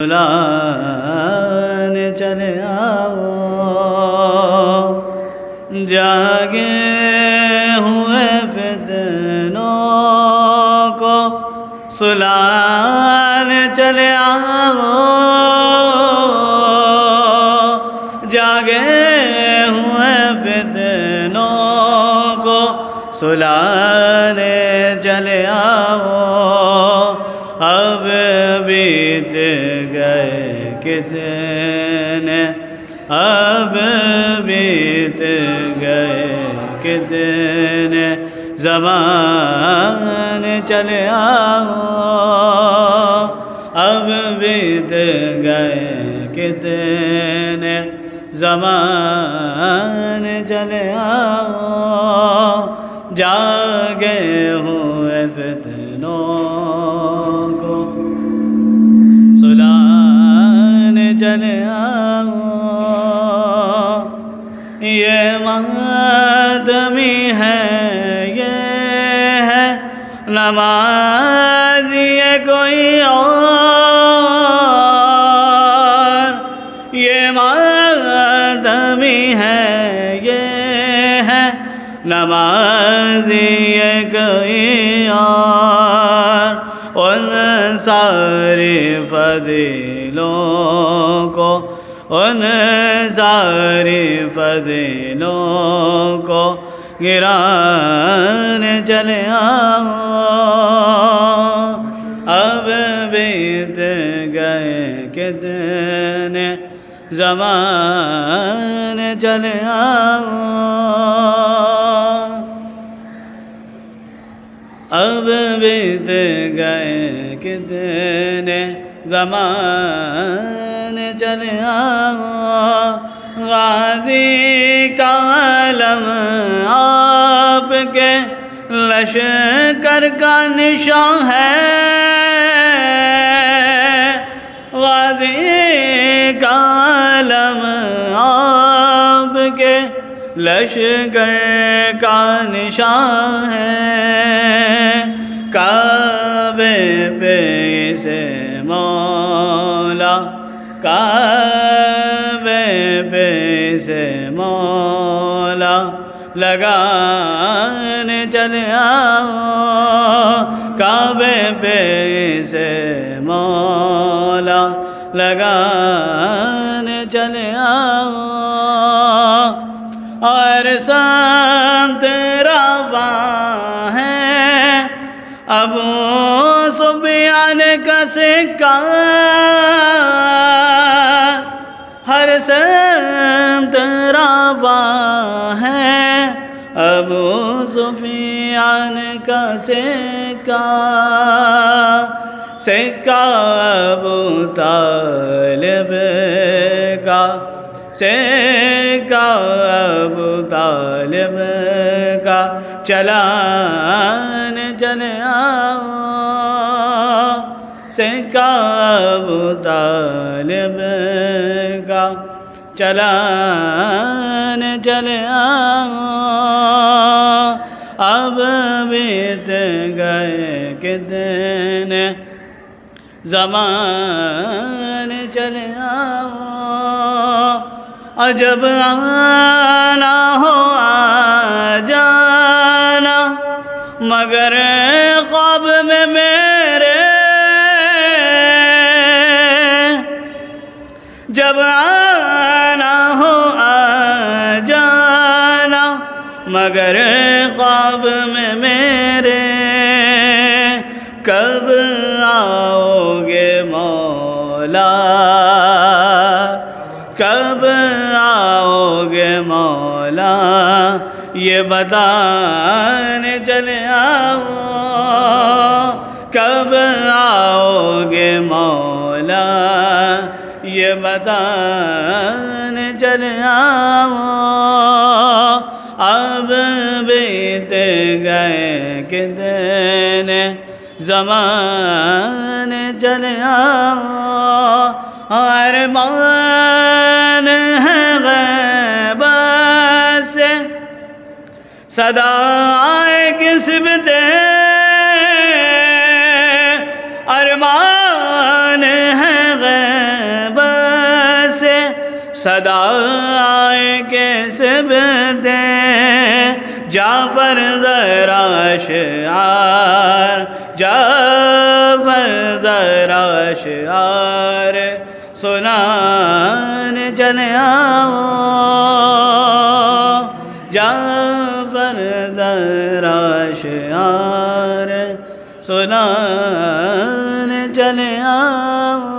سلانے چلے آؤ، جاگے ہوئے فتنوں کو سلانے چلے آؤ، جاگے ہوئے فتنوں کو سلانے چلے آؤ، اب بیت گئے کتنے، اب بیت گئے کتنے زمانے چلے آؤ، اب بیت گئے کتنے زمانے چلے آؤ، جاگے ہوئے فتنوں کو سلانے چلے آؤ، یہ ماتمی ہے، یہ ہے نمازی ہے کوئی اور، یہ ماتمی ہے، یہ ہے نمازی ہے کوئی اور، ان ساری فضیلوں کو، ان ساری فضیلوں کو گرانے چلے آؤ، اب بیت گئے کتنے زمانے چلے آؤ، اب بیت گئے کتنے زمانے چلے آؤ، غازی کا علم آپ کے لشکر کا نشان ہے، غازی کا علم آپ کے لشکر کا نشان ہے، کعبے پہ اسے مولا، کعبے پہ اسے مولا لگانے چلے آؤ، کعبے پہ اسے مولا لگانے چلے آؤ، اور سمت رواں ہے ابو سفیان کا سکہ، ہر سمت رواں ہے ابو سفیان کا سکہ، سکہ ابو طالب کا، سکہ ابو طالب کا چلانے چلے آؤ، سکہ ابو طالب کا چلانے چلے آؤ، اب بیت گئے کتنے زمانے چلے آؤ، عجب آنا ہو آ جانا مگر خواب میں میرے، جب آنا ہو آ جانا مگر خواب میں میرے، کب آؤ گے مولا، کب آؤ گے مولا، یہ بتانے چلے آؤ، کب آؤ گے مولا، یہ بتانے چلے آؤ، اب بیت گئے کتنے زمانے چلے آؤ، ارمان ہے غیبت سے صدا آئے کس بدے، ارمان ہے غیبت صدائے کے سبت جعفر ذرا شعار، جعفر ذرا شعار سنان چلے آؤ، جعفر ذرا شعار سنان چلے آؤ،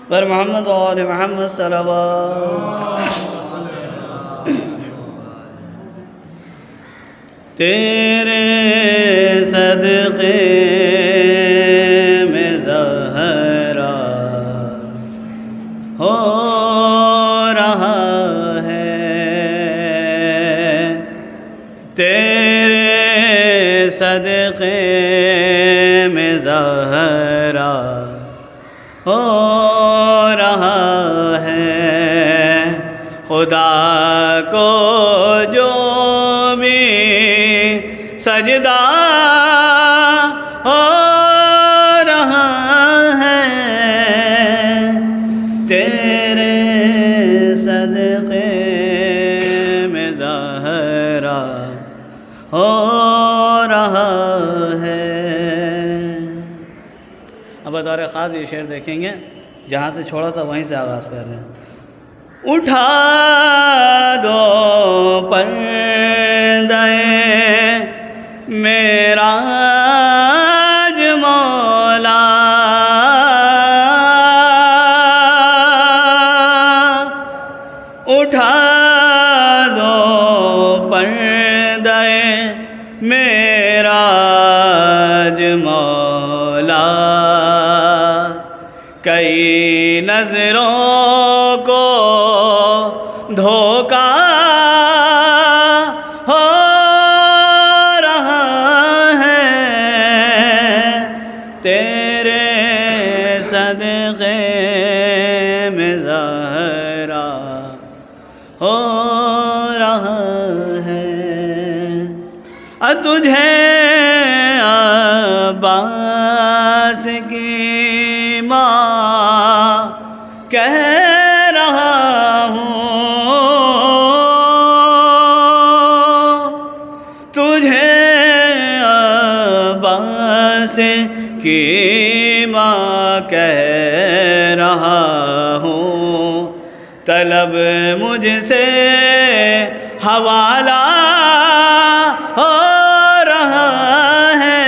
پر محمد و آل محمد صلوات۔ تیرے صدقے میں زہرا ہو رہا ہے، تیرے صدقے میں زہرا ہو رہا ہے، خدا کو جو بھی سجدہ ہو رہا ہے، تیرے صدقے میں زہرا ہو رہا ہے۔ اب بطور خاص یہ شعر دیکھیں گے، جہاں سے چھوڑا تھا وہیں سے آغاز کر رہے ہیں۔ اٹھا دو پردے معراج مولا، اٹھا دو پردے معراج مولا، کئی نظروں کو دھوکا ہو رہا ہے، تیرے صدقے میں زہرا ہو رہا ہے، تجھے عباس کی ماں کہہ رہا ہوں، تجھے عباس کی ماں کہہ رہا ہوں، طلب مجھ سے حوالہ ہو رہا ہے،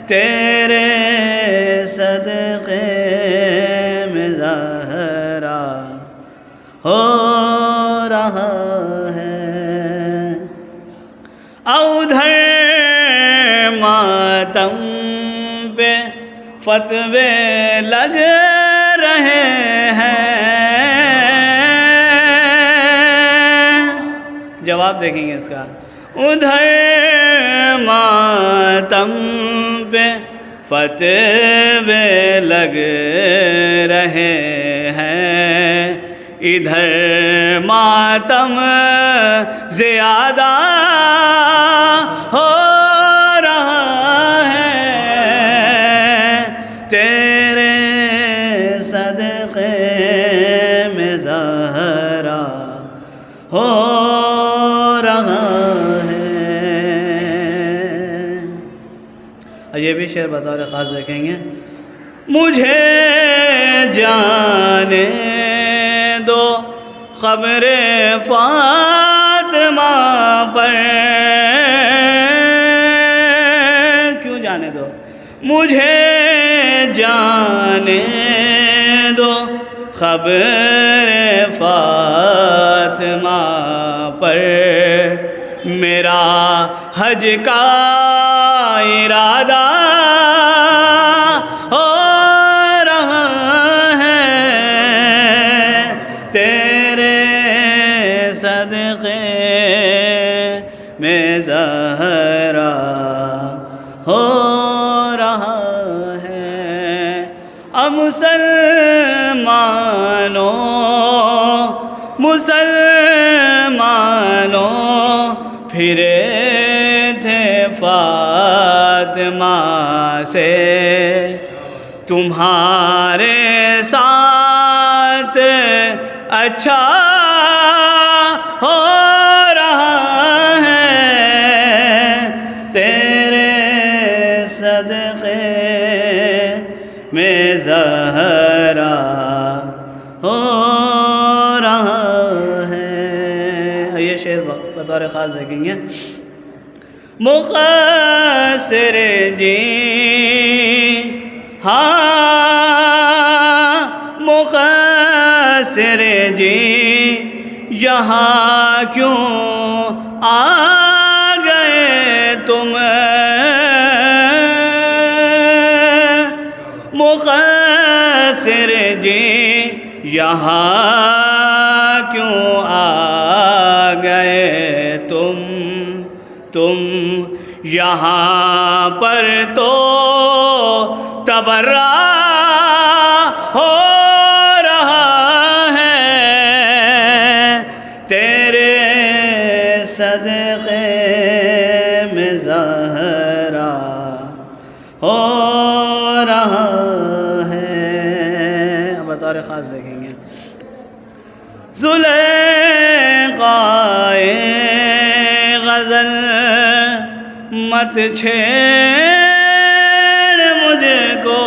تیرے صدقے میں زہرا ہو رہا ہے، ادھر ماتم پہ فتوے لگ رہے ہیں، جواب دیکھیں گے اس کا، ادھر ماتم پہ فتوے لگ رہے ہیں، ادھر ماتم زیادہ ہو رہا ہے، تیرے صدقے میں زہرا ہو رہا ہے۔ یہ بھی شعر بطور خاص دیکھیں گے، مجھے جانے دو قبر فاطمہ پر، کیوں جانے دو، مجھے جانے دو قبر فاطمہ پر، میرا حج کا ارادہ ہو رہا ہے، تیرے صدقے میں زہرا ہو رہا ہے، مسلمانوں پھرے تھے فاطمہ سے، تمہارے ساتھ اچھا ہو رہا ہے، تیرے صدقے میں زہرا ہو رہا ہے۔ یہ شعر بطور خاص دیکھیں گے۔ مقصر جی ہاں مقصر جی یہاں کیوں آ گئے تم، مقصر جی یہاں کیوں آ گئے تم یہاں پر تو تبرہ ہو رہا ہے، تیرے صدقے میں زہرا ہو رہا ہے۔ اب بطور خاص دیکھیں گے۔ زلیخائے غزل مت چھیڑ مجھ کو،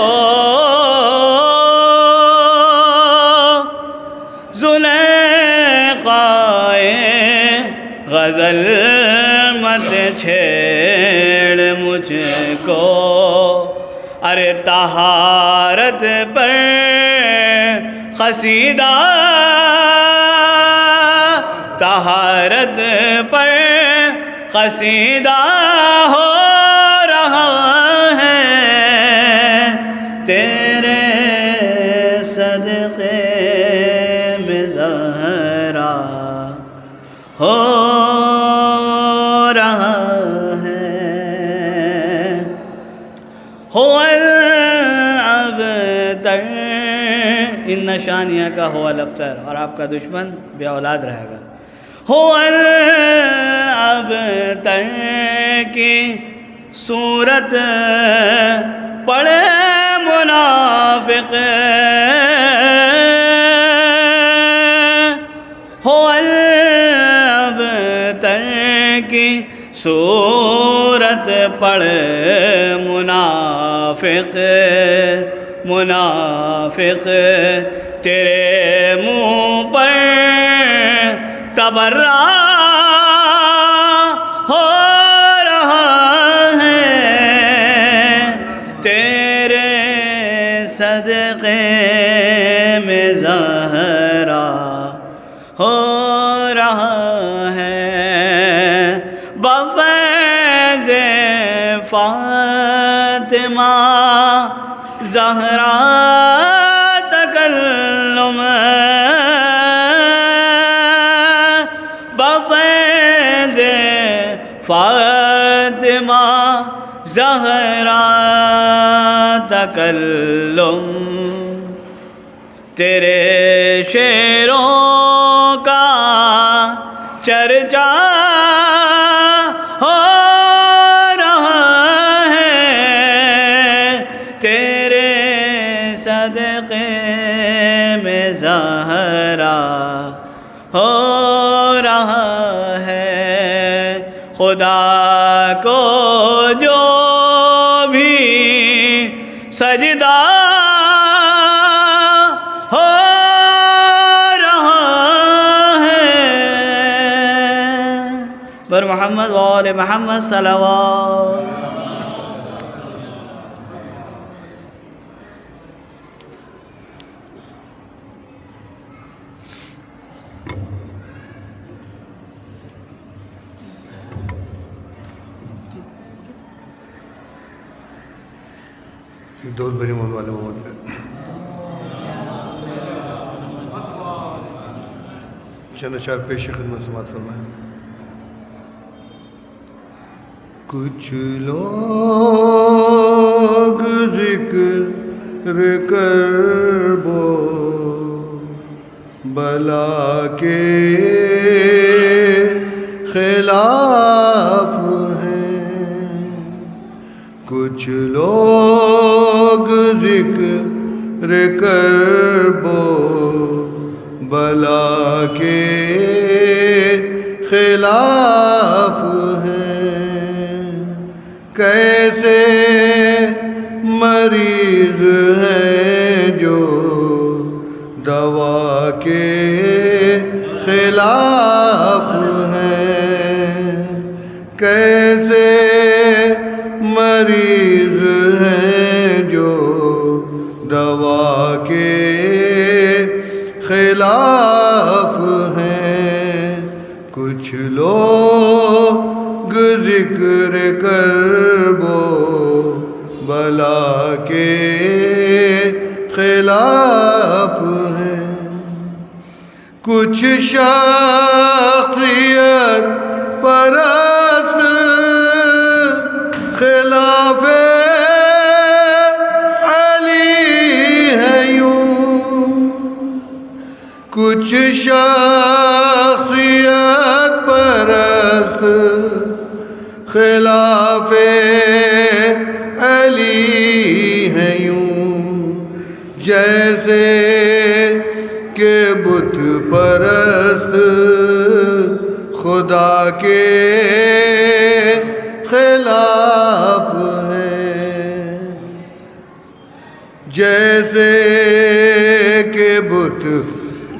زلیخائے غزل مت چھیڑ مجھ کو، ارے طہارت پر قصیدہ، طہارت پر قصیدہ ہو رہا ہے، تیرے صدقے میں زہرا ہو رہا ہے۔ ہو الابتر، ان نشانیہ کا ہو الابتر، اور آپ کا دشمن بے اولاد رہے گا۔ ہو الابتر کی صورت پڑے منافق، ہو الابتر کی صورت پڑے منافق، منافق تیرے منہ پر تبرہ ہو رہا ہے، تیرے صدقے میں زہرا ہو رہا ہے۔ بفیض فاطمہ زہرا تکلم، بفیض فاطمہ زہرا تکلم، تیرے شعروں کا چرچا ہو رہا ہے، تیرے صدقے میں زہرا ہو رہا ہے۔ خدا کو جو بھی سجدہ ہو رہا ہے، بر محمد و آل محمد صلوات۔ دودھ بری محمد والے محمد پہ چند اشعار پیش خدمت سماعت فرمائیں۔ کچھ لوگ ذکر کرب و بلا کے خلاف ہیں، کچھ لوگ ذکر کرب و بلا کے خلاف ہیں، کیسے مریض ہیں جو دوا کے خلاف ہیں، کیسے مریض ہیں جو دوا کے خلاف ہیں، کچھ لوگ ذکر کرب و بلا کے خلاف ہیں، کچھ شخصیت پرست خلاف علی ہے یوں، کچھ شخصیت پرست خلاف علی ہے یوں، جیسے کہ بت پرست خدا کے خلاف ہیں، جیسے کہ بت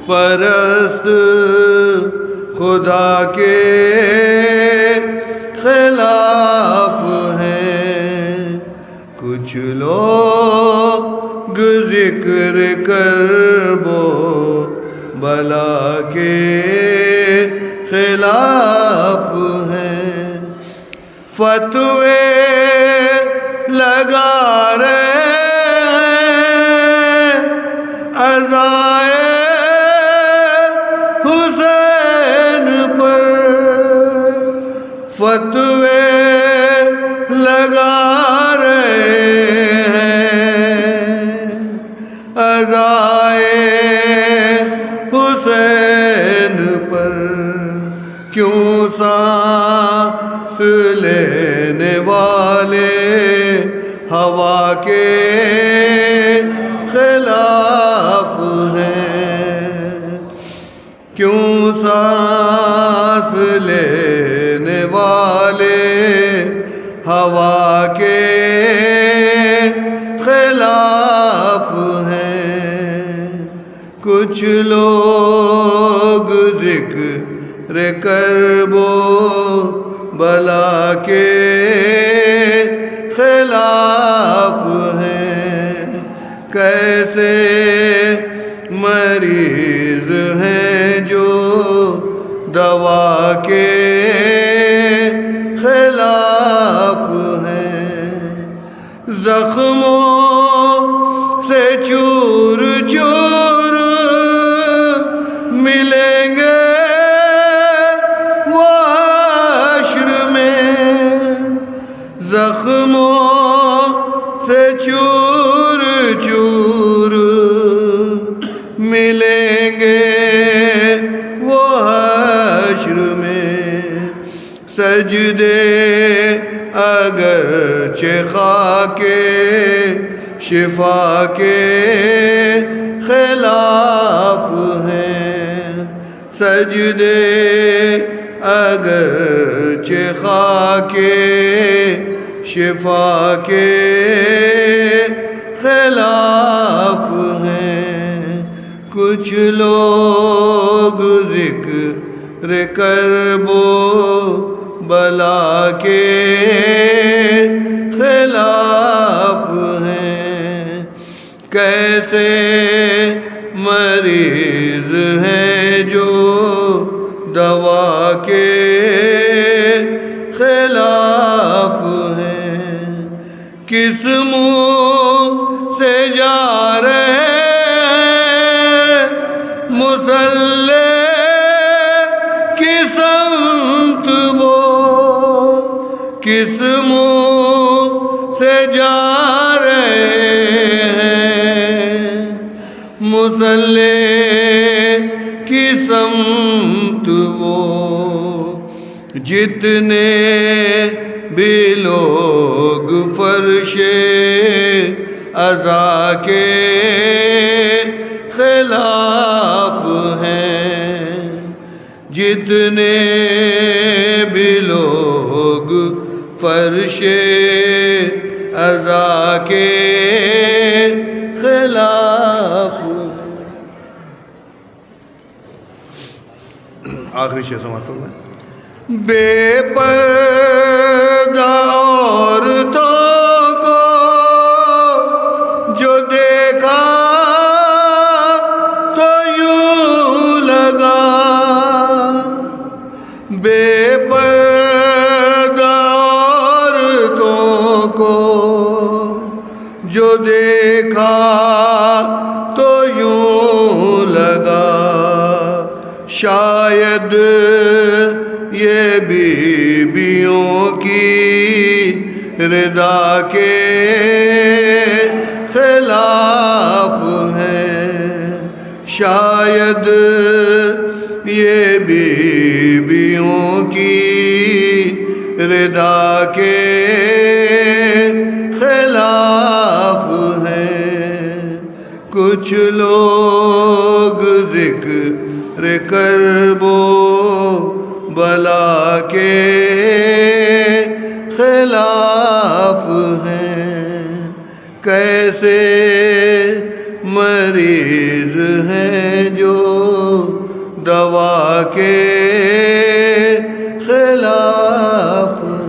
پرست خدا کے خلاف ہیں، کچھ لوگ ذکر کرب و بلا کے خلاف ہیں، فتوے لگا رہے ہیں عزائے حسین پر، فتوے لگا رہے ہیں عزائے حسین پر، کیوں سانس لینے والے ہوا کے خلاف ہیں، کیوں سانس لینے والے ہوا کے خلاف ہیں، کچھ لوگ ذکر کرب و بلا کے خلاف ہیں، کیسے مریض ہیں جو دوا کے خلاف ہیں، زخموں سے چور چور ملیں گے وہ حشر میں، زخموں سے چور چور ملیں گے وہ حشر میں، سجدے اگرچہ خاک شفا کے خلاف ہیں، سجدے اگرچہ خاک شفا کے خلاف ہیں، کچھ لوگ ذکر کرب و بلا کے خلاف ہیں، کیسے مریض ہیں جو دوا کے خلاف ہیں، کس منہ سے جا رہے ہیں مصلی کی سمت وہ، کس منہ سے جا رہے ہیں مصلی کی سمت وہ، جتنے بھی لوگ فرش رضا کے خلاف ہیں، جتنے بھی لوگ فرش عزا کے خلاف۔ آخری شعر سماعت فرمائیں۔ بے پردہ عورتوں کو جو دیکھا تو یوں لگا، بے پردہ عورتوں کو جو دیکھا تو یوں لگا، شاید یہ بیویوں کی رضا کے خلاف ہیں، شاید یہ بیویوں کی رضا کے خلاف ہیں۔ کچھ لوگ ذکر کرب و بلا کے خلاف ہیں، کیسے مریض ہیں جو دوا کے خلاف ہیں۔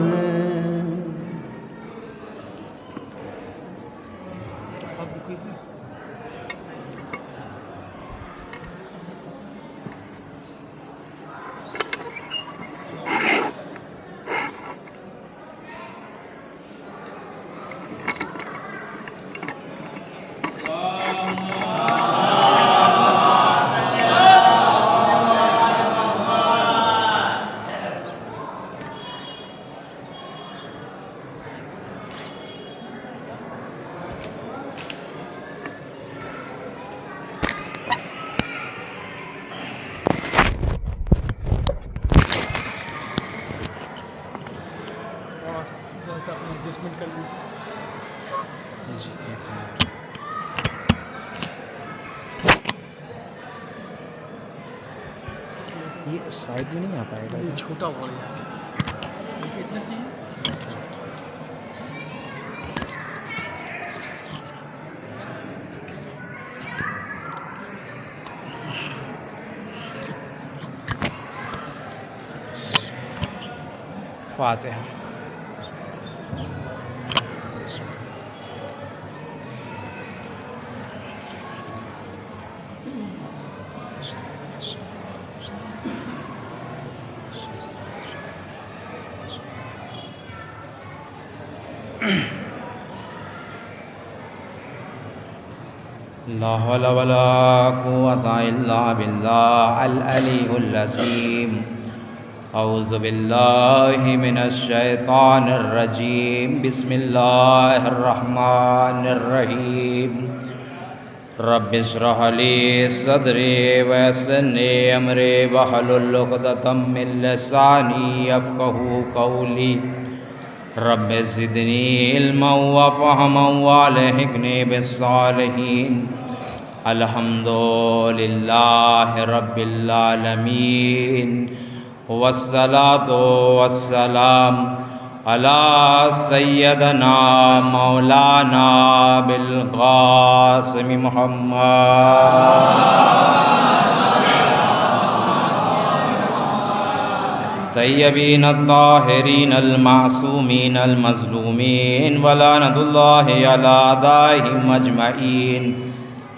ایڈجسٹمنٹ کر لیجیے۔ یہ سائڈ میں نہیں آ پائے گا، یہ چھوٹا ہو گیا اتنا چاہیے۔ فاتحہ۔ لا حول ولا قوة إلا بالله العلي العظيم۔ اعوذ باللہ من الشیطان الرجیم، بسم اللہ الرحمن الرحیم۔ رب اشرح لی صدری ویسر لی امری واحلل عقدۃ من لسانی یفقہوا قولی۔ رب زدنی علما وفہما والحقنی بالصالحین۔ الحمد للہ رب العالمین، والصلاة والسلام علی سیدنا مولانا بالقاسم محمد طیبین الطاہرین المعصومین المظلومین، ولعنۃ اللہ علی اعدائہم اجمعین۔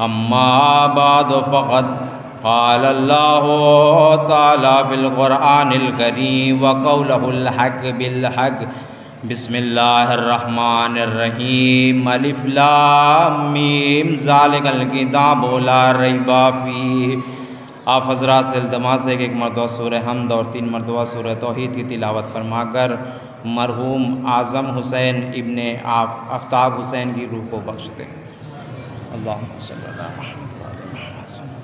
اما بعد فقد قال اللہ تعالی فی القرآن الکریم وقولہ الحق بالحق۔ بسم اللہ الرحمن الرحیم۔ الف لام میم ذالک الکتاب لا ریب فیہ۔ آپ حضرات سے التماس ہے کہ ایک مرتبہ سورہ حمد اور 3 مرتبہ سورہ توحید کی تلاوت فرما کر مرحوم اعظم حسین ابن آفتاب حسین کی روح کو بخش دیں۔ اللہم صلی اللہ علیہ وسلم۔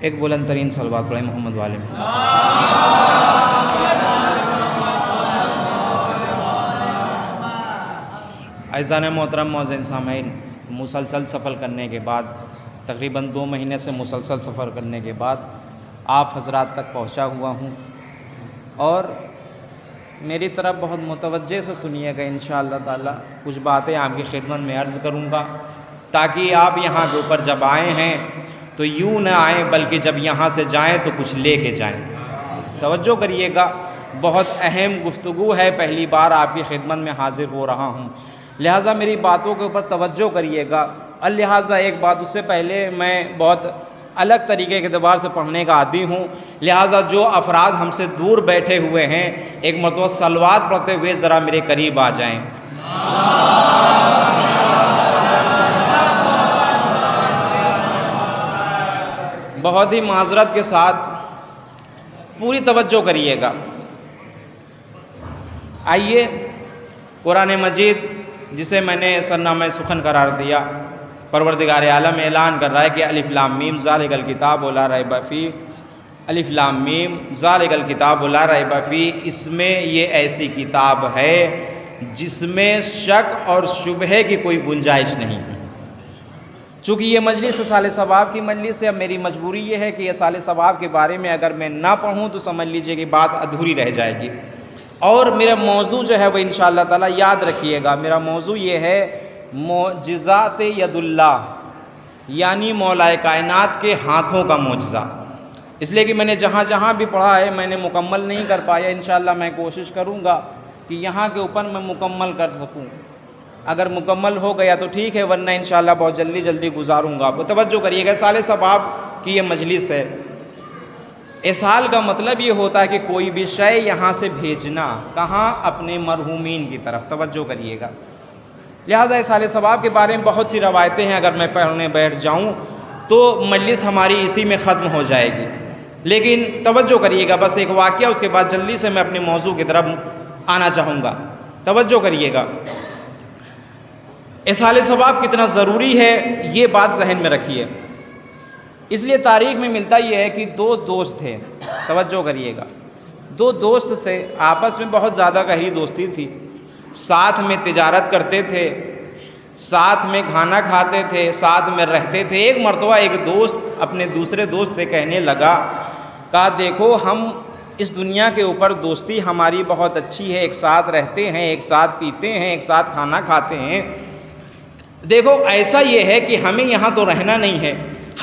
ایک بلند ترین صلوات پڑھیں محمد والے میں۔ عزیزان محترم معزز سامعین، مسلسل سفر کرنے کے بعد، تقریباً 2 مہینے سے مسلسل سفر کرنے کے بعد آپ حضرات تک پہنچا ہوا ہوں، اور میری طرف بہت متوجہ سے سنیے گا انشاءاللہ تعالی۔ کچھ باتیں آپ کی خدمت میں عرض کروں گا تاکہ آپ یہاں کے اوپر جب آئے ہیں تو یوں نہ آئیں بلکہ جب یہاں سے جائیں تو کچھ لے کے جائیں۔ توجہ کریے گا، بہت اہم گفتگو ہے، پہلی بار آپ کی خدمت میں حاضر ہو رہا ہوں، لہٰذا میری باتوں کے اوپر توجہ کریے گا۔ اور لہٰذا ایک بات، اس سے پہلے میں بہت الگ طریقے کے اعتبار سے پڑھنے کا عادی ہوں، لہٰذا جو افراد ہم سے دور بیٹھے ہوئے ہیں ایک مرتبہ صلوات پڑھتے ہوئے ذرا میرے قریب آ جائیں۔ بہت ہی معذرت کے ساتھ پوری توجہ کریے گا۔ آئیے، قرآن مجید جسے میں نے سرنامہ سخن قرار دیا، پروردگار عالم اعلان کر رہا ہے کہ الف لام میم ذالک الکتاب لا ریب فیہ، الف لام میم ذالک الکتاب لا ریب فیہ، اس میں یہ ایسی کتاب ہے جس میں شک اور شبہے کی کوئی گنجائش نہیں ہے۔ چونکہ یہ مجلس سال ثواب کی مجلس ہے، اب میری مجبوری یہ ہے کہ یہ سال ثواب کے بارے میں اگر میں نہ پڑھوں تو سمجھ لیجئے کہ بات ادھوری رہ جائے گی۔ اور میرا موضوع جو ہے وہ انشاءاللہ تعالی یاد رکھیے گا، میرا موضوع یہ ہے معجزات ید اللہ، یعنی مولا کائنات کے ہاتھوں کا معجزہ۔ اس لیے کہ میں نے جہاں جہاں بھی پڑھا ہے میں نے مکمل نہیں کر پایا، انشاءاللہ میں کوشش کروں گا کہ یہاں کے اوپر میں مکمل کر سکوں۔ اگر مکمل ہو گیا تو ٹھیک ہے، ورنہ انشاءاللہ بہت جلدی گزاروں گا آپ کو۔ توجہ کریے گا، سال ثواب کی یہ مجلس ہے۔ اسال کا مطلب یہ ہوتا ہے کہ کوئی بھی شے یہاں سے بھیجنا، کہاں؟ اپنے مرحومین کی طرف۔ توجہ کریے گا، لہذا اسال ثواب کے بارے میں بہت سی روایتیں ہیں، اگر میں پڑھنے بیٹھ جاؤں تو مجلس ہماری اسی میں ختم ہو جائے گی، لیکن توجہ کریے گا، بس ایک واقعہ، اس کے بعد جلدی سے میں اپنے موضوع کی طرف آنا چاہوں گا۔ توجہ کریے گا، اسال ثواب کتنا ضروری ہے یہ بات ذہن میں رکھیے۔ اس لیے تاریخ میں ملتا یہ ہے کہ 2 دوست تھے، توجہ کریے گا، 2 دوست تھے، آپس میں بہت زیادہ گہری دوستی تھی، ساتھ میں تجارت کرتے تھے، ساتھ میں کھانا کھاتے تھے، ساتھ میں رہتے تھے۔ ایک مرتبہ ایک دوست اپنے دوسرے دوست سے کہنے لگا، کہا دیکھو ہم اس دنیا کے اوپر دوستی ہماری بہت اچھی ہے، ایک ساتھ رہتے ہیں، ایک ساتھ پیتے ہیں، ایک ساتھ کھانا کھاتے ہیں، دیکھو ایسا یہ ہے کہ ہمیں یہاں تو رہنا نہیں ہے،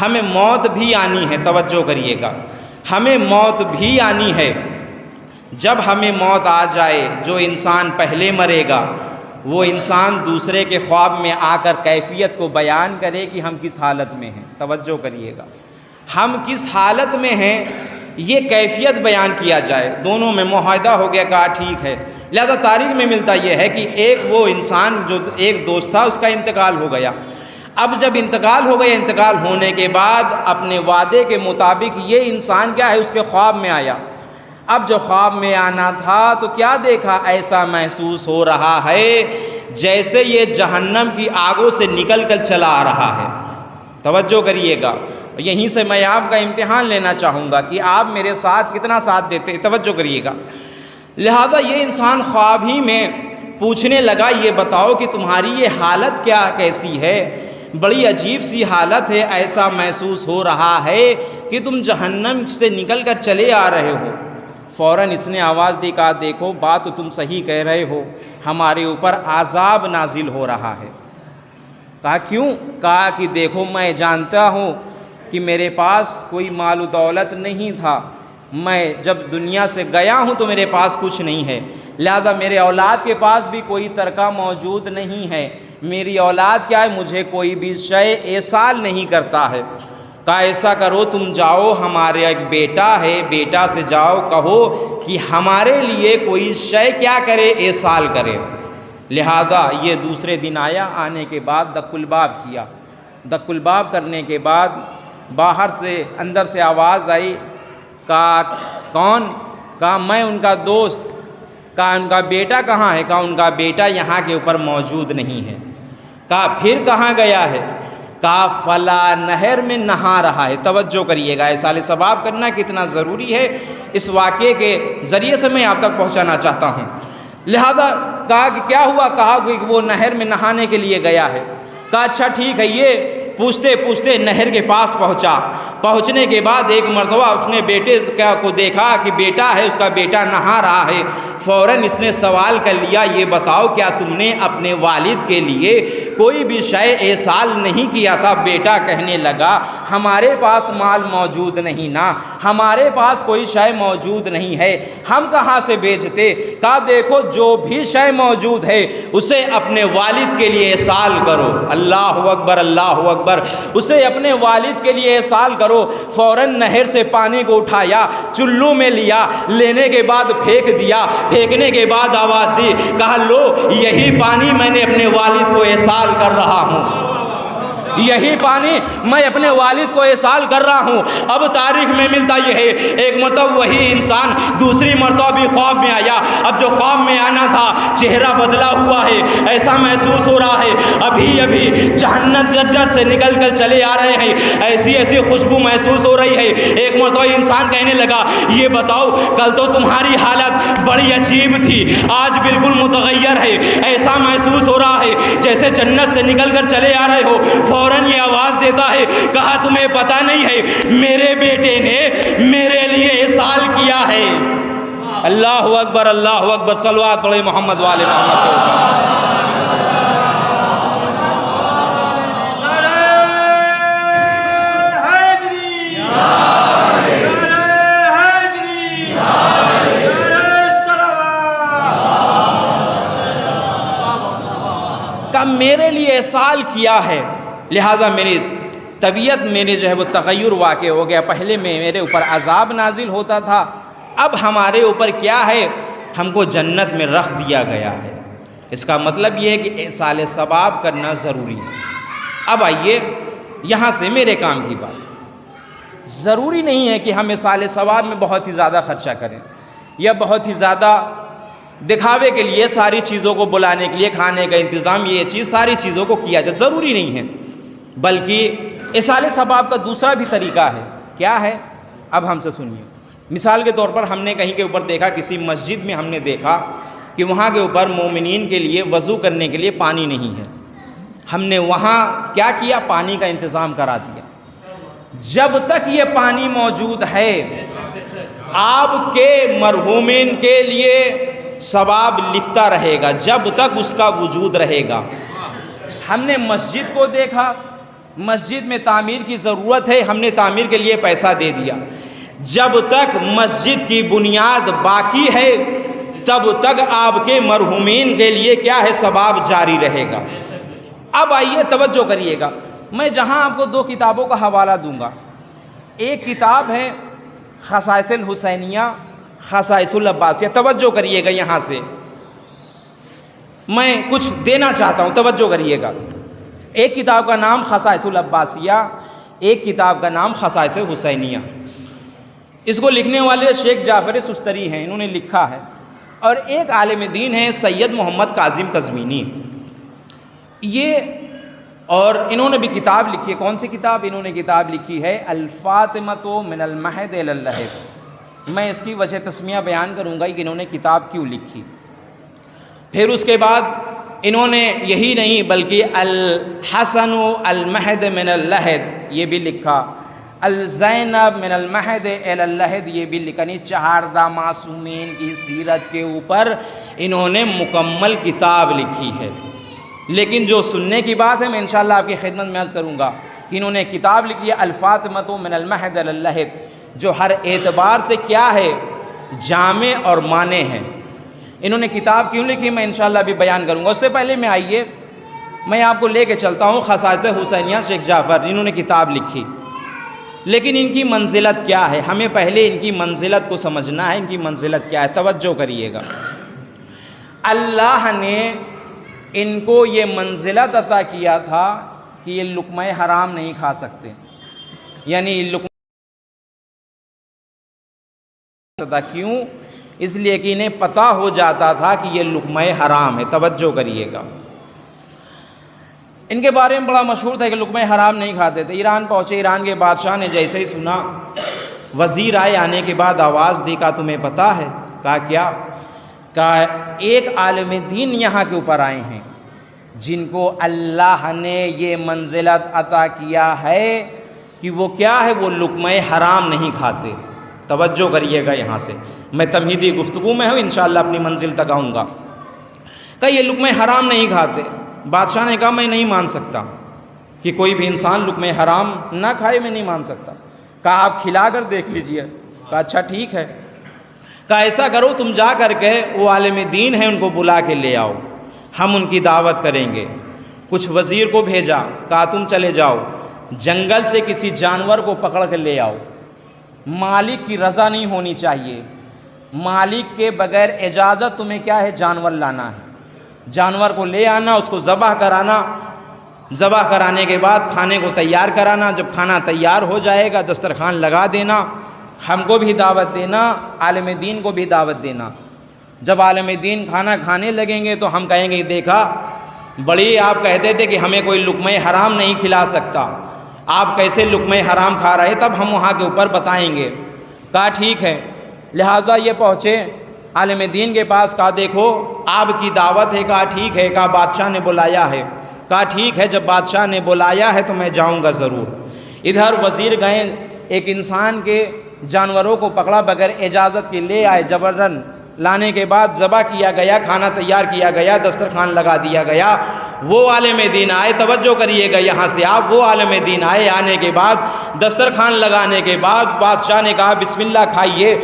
ہمیں موت بھی آنی ہے۔ توجہ کریے گا، ہمیں موت بھی آنی ہے۔ جب ہمیں موت آ جائے، جو انسان پہلے مرے گا وہ انسان دوسرے کے خواب میں آ کر کیفیت کو بیان کرے کہ ہم کس حالت میں ہیں۔ توجہ کریے گا، ہم کس حالت میں ہیں یہ کیفیت بیان کیا جائے، دونوں میں معاہدہ ہو گیا، کہا ٹھیک ہے۔ لہذا تاریخ میں ملتا یہ ہے کہ ایک وہ انسان جو ایک دوست تھا اس کا انتقال ہو گیا۔ اب جب انتقال ہو گیا، انتقال ہونے کے بعد اپنے وعدے کے مطابق یہ انسان کیا ہے، اس کے خواب میں آیا۔ اب جو خواب میں آنا تھا تو کیا دیکھا، ایسا محسوس ہو رہا ہے جیسے یہ جہنم کی آگوں سے نکل کر چلا آ رہا ہے۔ توجہ کریے گا، یہیں سے میں آپ کا امتحان لینا چاہوں گا کہ آپ میرے ساتھ کتنا ساتھ دیتے ہیں۔ توجہ کریے گا، لہذا یہ انسان خواب ہی میں پوچھنے لگا، یہ بتاؤ کہ تمہاری یہ حالت کیسی ہے، بڑی عجیب سی حالت ہے، ایسا محسوس ہو رہا ہے کہ تم جہنم سے نکل کر چلے آ رہے ہو۔ فوراً اس نے آواز دی، کہا دیکھو بات تو تم صحیح کہہ رہے ہو، ہمارے اوپر عذاب نازل ہو رہا ہے۔ کہا کیوں؟ کہا کہ دیکھو میں جانتا ہوں کہ میرے پاس کوئی مال و دولت نہیں تھا، میں جب دنیا سے گیا ہوں تو میرے پاس کچھ نہیں ہے، لہذا میرے اولاد کے پاس بھی کوئی ترکہ موجود نہیں ہے، میری اولاد کیا ہے، مجھے کوئی بھی شے ایصال نہیں کرتا ہے۔ کہا ایسا کرو تم جاؤ، ہمارے ایک بیٹا ہے، بیٹا سے جاؤ کہو کہ ہمارے لیے کوئی شے کیا کرے، ایصال کرے۔ لہذا یہ دوسرے دن آیا، آنے کے بعد دق الباب کیا، دق الباب کرنے کے بعد باہر سے اندر سے آواز آئی، کہا کون؟ کہا میں ان کا دوست۔ کہا ان کا بیٹا کہاں ہے؟ کہا ان کا بیٹا یہاں کے اوپر موجود نہیں ہے۔ کہا پھر کہاں گیا ہے؟ کہا فلا نہر میں نہا رہا ہے۔ توجہ کریے گا، ایصال ثواب کرنا کتنا ضروری ہے، اس واقعے کے ذریعے سے میں آپ تک پہنچانا چاہتا ہوں۔ لہذا کہا کہ کیا ہوا، کہا کہ وہ نہر میں نہانے کے لیے گیا ہے۔ کہا اچھا ٹھیک ہے، یہ پوچھتے پوچھتے نہر کے پاس پہنچا۔ پہنچنے کے بعد ایک مرتبہ اس نے بیٹے کو دیکھا کہ بیٹا ہے، اس کا بیٹا نہا رہا ہے۔ فوراً اس نے سوال کر لیا، یہ بتاؤ کیا تم نے اپنے والد کے لیے کوئی بھی شے ایصال نہیں کیا تھا؟ بیٹا کہنے لگا ہمارے پاس مال موجود نہیں نا، ہمارے پاس کوئی شے موجود نہیں ہے، ہم کہاں سے بیچتے؟ کہا دیکھو جو بھی شے موجود ہے اسے اپنے والد کے لیے ایصال کرو۔ اللہ اکبر، اللہ اکبر، اسے اپنے والد کے لیے ایصال کرو۔ فوراً نہر سے پانی کو اٹھایا، چلو میں لیا، لینے کے بعد پھینک دیا۔ پھینکنے کے بعد آواز دی، کہا لو یہی پانی میں نے اپنے والد کو ایصال کر رہا ہوں، یہی پانی میں اپنے والد کو ایصال کر رہا ہوں۔ اب تاریخ میں ملتا یہ ہے، ایک مرتبہ وہی انسان دوسری مرتبہ بھی خواب میں آیا۔ اب جو خواب میں آنا تھا چہرہ بدلا ہوا ہے، ایسا محسوس ہو رہا ہے ابھی ابھی جنت سے نکل کر چلے آ رہے ہیں، ایسی ایسی خوشبو محسوس ہو رہی ہے۔ ایک مرتبہ انسان کہنے لگا یہ بتاؤ کل تو تمہاری حالت بڑی عجیب تھی، آج بالکل متغیر ہے، ایسا محسوس ہو رہا ہے جیسے جنت سے نکل کر چلے آ رہے ہو۔ فوراً یہ آواز دیتا ہے، کہا تمہیں پتہ نہیں ہے میرے بیٹے نے میرے لیے ایصال کیا ہے۔ اللہ اکبر، اللہ اکبر، صلوات پڑھیں محمد والے محمد کے اوپر۔ کہ میرے لیے ایصال کیا ہے، لہٰذا میری طبیعت میرے جو ہے وہ تغیر واقع ہو گیا۔ پہلے میں میرے اوپر عذاب نازل ہوتا تھا، اب ہمارے اوپر کیا ہے، ہم کو جنت میں رکھ دیا گیا ہے۔ اس کا مطلب یہ ہے کہ ایصال ثواب کرنا ضروری ہے۔ اب آئیے یہاں سے میرے کام کی بات، ضروری نہیں ہے کہ ہم ایصال ثواب میں بہت ہی زیادہ خرچہ کریں یا بہت ہی زیادہ دکھاوے کے لیے ساری چیزوں کو بلانے کے لیے کھانے کا انتظام، یہ چیز ساری چیزوں کو کیا جائے، ضروری نہیں ہے۔ بلکہ ایصال ثواب کا دوسرا بھی طریقہ ہے۔ کیا ہے؟ اب ہم سے سنیے۔ مثال کے طور پر ہم نے کہیں کے اوپر دیکھا، کسی مسجد میں ہم نے دیکھا کہ وہاں کے اوپر مومنین کے لیے وضو کرنے کے لیے پانی نہیں ہے۔ ہم نے وہاں کیا کیا؟ پانی کا انتظام کرا دیا۔ جب تک یہ پانی موجود ہے آپ کے مرحومین کے لیے ثواب لکھتا رہے گا، جب تک اس کا وجود رہے گا۔ ہم نے مسجد کو دیکھا، مسجد میں تعمیر کی ضرورت ہے، ہم نے تعمیر کے لیے پیسہ دے دیا۔ جب تک مسجد کی بنیاد باقی ہے تب تک آپ کے مرحومین کے لیے کیا ہے؟ ثواب جاری رہے گا۔ اب آئیے توجہ کریے گا، میں جہاں آپ کو دو کتابوں کا حوالہ دوں گا۔ ایک کتاب ہے خصائص الحسینیہ، خصائص العباسیہ۔ توجہ کریے گا، یہاں سے میں کچھ دینا چاہتا ہوں، توجہ کریے گا۔ ایک کتاب کا نام خصائص العباسیہ، ایک کتاب کا نام خصائص حسینیہ۔ اس کو لکھنے والے شیخ جعفر سستری ہیں، انہوں نے لکھا ہے، اور ایک عالم دین ہیں سید محمد کاظم قزوینی، یہ اور انہوں نے بھی کتاب لکھی ہے۔ کون سی کتاب؟ انہوں نے کتاب لکھی ہے الفاطمۃ من المہد الی اللحد۔ میں اس کی وجہ تسمیہ بیان کروں گا کہ انہوں نے کتاب کیوں لکھی۔ پھر اس کے بعد انہوں نے یہی نہیں بلکہ الحسن المہد من اللحد یہ بھی لکھا، الزینب من المہد الی اللحد یہ بھی لکھا۔ نہیں، 14 معصومین کی سیرت کے اوپر انہوں نے مکمل کتاب لکھی ہے۔ لیکن جو سننے کی بات ہے، میں انشاءاللہ آپ کی خدمت میں عرض کروں گا کہ انہوں نے کتاب لکھی ہے الفاطمۃ من المہد الی اللحد، جو ہر اعتبار سے کیا ہے؟ جامع اور مانع ہے۔ انہوں نے کتاب کیوں لکھی میں انشاءاللہ بھی بیان کروں گا۔ اس سے پہلے میں آئیے میں آپ کو لے کے چلتا ہوں خصائص حسینیہ شیخ جعفر، انہوں نے کتاب لکھی، لیکن ان کی منزلت کیا ہے؟ ہمیں پہلے ان کی منزلت کو سمجھنا ہے، ان کی منزلت کیا ہے، توجہ کریے گا۔ اللہ نے ان کو یہ منزلت عطا کیا تھا کہ یہ لقمہ حرام نہیں کھا سکتے، یعنی لقمہ تھا، کیوں؟ اس لیے کہ انہیں پتہ ہو جاتا تھا کہ یہ لقمہ حرام ہے۔ توجہ کریے گا، ان کے بارے میں بڑا مشہور تھا کہ لقمہ حرام نہیں کھاتے تھے۔ ایران پہنچے، ایران کے بادشاہ نے جیسے ہی سنا، وزیر آئے، آنے کے بعد آواز دی، کہا تمہیں پتہ ہے؟ کہا کیا؟ کہا ایک عالم دین یہاں کے اوپر آئے ہیں جن کو اللہ نے یہ منزلت عطا کیا ہے کہ وہ کیا ہے، وہ لقمہ حرام نہیں کھاتے۔ توجہ کریے گا یہاں سے، میں تمہیدی گفتگو میں ہوں، انشاءاللہ اپنی منزل تک آؤں گا۔ کہ یہ لقمہ حرام نہیں کھاتے۔ بادشاہ نے کہا میں نہیں مان سکتا کہ کوئی بھی انسان لقمہ حرام نہ کھائے، میں نہیں مان سکتا۔ کہا آپ کھلا کر دیکھ لیجئے۔ کہا اچھا ٹھیک ہے۔ کہا ایسا کرو تم جا کر کے وہ عالم دین ہیں ان کو بلا کے لے آؤ، ہم ان کی دعوت کریں گے۔ کچھ وزیر کو بھیجا، کہا تم چلے جاؤ جنگل سے کسی جانور کو پکڑ کے لے آؤ، مالک کی رضا نہیں ہونی چاہیے، مالک کے بغیر اجازت تمہیں کیا ہے جانور لانا ہے، جانور کو لے آنا، اس کو ذبح کرانا، ذبح کرانے کے بعد کھانے کو تیار کرانا، جب کھانا تیار ہو جائے گا دسترخوان لگا دینا، ہم کو بھی دعوت دینا، عالم دین کو بھی دعوت دینا۔ جب عالم دین کھانا کھانے لگیں گے تو ہم کہیں گے دیکھا بڑی آپ کہتے تھے کہ ہمیں کوئی لقمہ حرام نہیں کھلا سکتا، آپ کیسے لقمہ حرام کھا رہے، تب ہم وہاں کے اوپر بتائیں گے۔ کہا ٹھیک ہے۔ لہٰذا یہ پہنچے عالم دین کے پاس، کہا دیکھو آپ کی دعوت ہے۔ کہا ٹھیک ہے۔ کہا بادشاہ نے بلایا ہے۔ کہا ٹھیک ہے، جب بادشاہ نے بلایا ہے تو میں جاؤں گا ضرور۔ ادھر وزیر گئے، ایک انسان کے جانوروں کو پکڑا بغیر اجازت کے لے آئے، جبرن لانے کے بعد ذبح کیا گیا، کھانا تیار کیا گیا، دسترخوان لگا دیا گیا۔ وہ عالم دین آئے، توجہ کریے گا یہاں سے آپ، وہ عالم دین آئے، آنے کے بعد دسترخوان لگانے کے بعد بادشاہ نے کہا بسم اللہ کھائیے۔